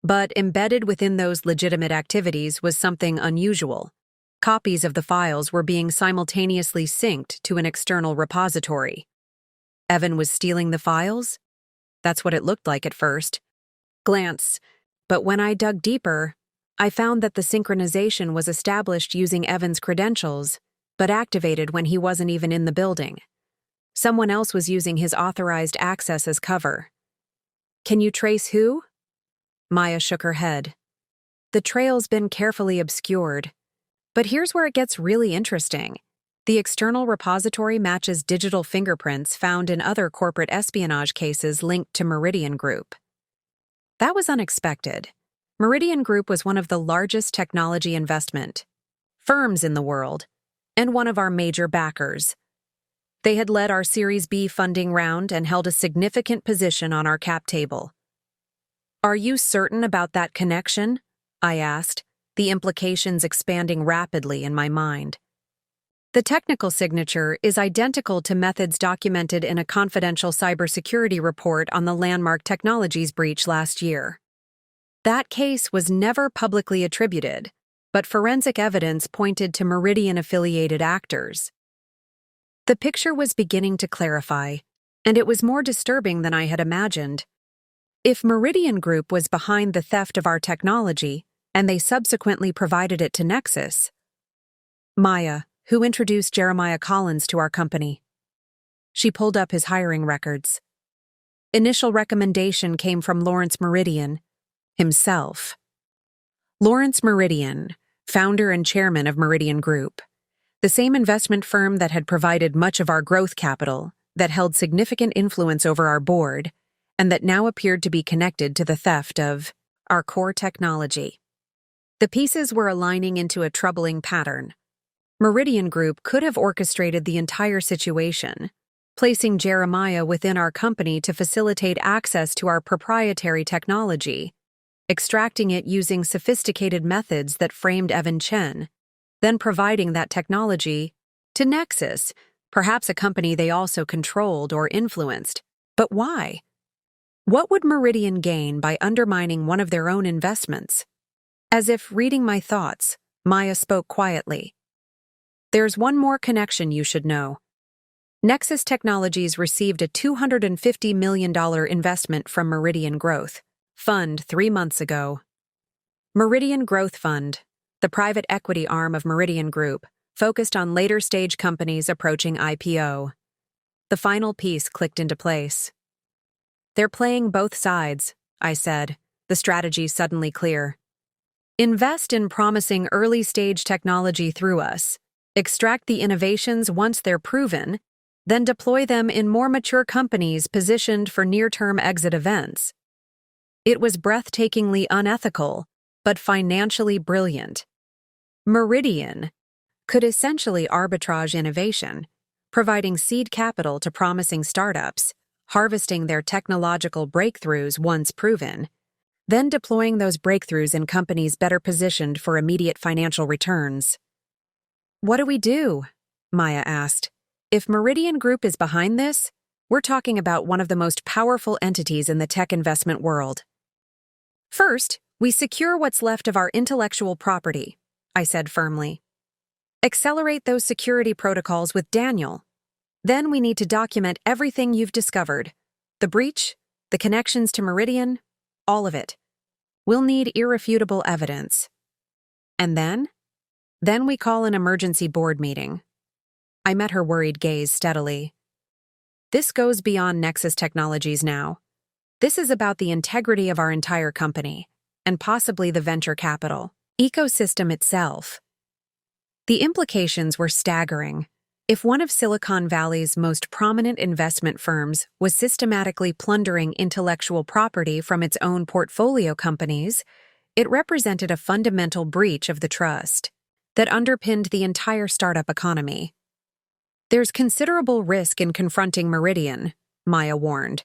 But embedded within those legitimate activities was something unusual. Copies of the files were being simultaneously synced to an external repository. Evan was stealing the files? That's what it looked like at first. Glance. But when I dug deeper, I found that the synchronization was established using Evan's credentials, but activated when he wasn't even in the building. Someone else was using his authorized access as cover. Can you trace who? Maya shook her head. The trail's been carefully obscured. But here's where it gets really interesting. The external repository matches digital fingerprints found in other corporate espionage cases linked to Meridian Group. That was unexpected. Meridian Group was one of the largest technology investment firms in the world, and one of our major backers. They had led our Series B funding round and held a significant position on our cap table. "Are you certain about that connection?" I asked, the implications expanding rapidly in my mind. "The technical signature is identical to methods documented in a confidential cybersecurity report on the Landmark Technologies breach last year. That case was never publicly attributed, but forensic evidence pointed to Meridian-affiliated actors." The picture was beginning to clarify, and it was more disturbing than I had imagined. If Meridian Group was behind the theft of our technology, and they subsequently provided it to Nexus, Maya, who introduced Jeremiah Collins to our company. She pulled up his hiring records. Initial recommendation came from Lawrence Meridian himself. Lawrence Meridian, founder and chairman of Meridian Group, the same investment firm that had provided much of our growth capital, that held significant influence over our board, and that now appeared to be connected to the theft of our core technology. The pieces were aligning into a troubling pattern. Meridian Group could have orchestrated the entire situation, placing Jeremiah within our company to facilitate access to our proprietary technology, extracting it using sophisticated methods that framed Evan Chen, then providing that technology to Nexus, perhaps a company they also controlled or influenced. But why? What would Meridian gain by undermining one of their own investments? As if reading my thoughts, Maya spoke quietly. "There's one more connection you should know. Nexus Technologies received a $250 million investment from Meridian Growth Fund 3 months ago. Meridian Growth Fund, the private equity arm of Meridian Group, focused on later-stage companies approaching IPO. The final piece clicked into place. "They're playing both sides," I said, the strategy suddenly clear. "Invest in promising early-stage technology through us, extract the innovations once they're proven, then deploy them in more mature companies positioned for near-term exit events." It was breathtakingly unethical, but financially brilliant. Meridian could essentially arbitrage innovation, providing seed capital to promising startups, harvesting their technological breakthroughs once proven, then deploying those breakthroughs in companies better positioned for immediate financial returns. "What do we do?" Maya asked. "If Meridian Group is behind this, we're talking about one of the most powerful entities in the tech investment world." "First, we secure what's left of our intellectual property," I said firmly. "Accelerate those security protocols with Daniel. Then we need to document everything you've discovered. The breach, the connections to Meridian, all of it. We'll need irrefutable evidence. And then? Then we call an emergency board meeting." I met her worried gaze steadily. "This goes beyond Nexus Technologies now. This is about the integrity of our entire company, and possibly the venture capital ecosystem itself." The implications were staggering. If one of Silicon Valley's most prominent investment firms was systematically plundering intellectual property from its own portfolio companies, it represented a fundamental breach of the trust that underpinned the entire startup economy. "There's considerable risk in confronting Meridian," Maya warned.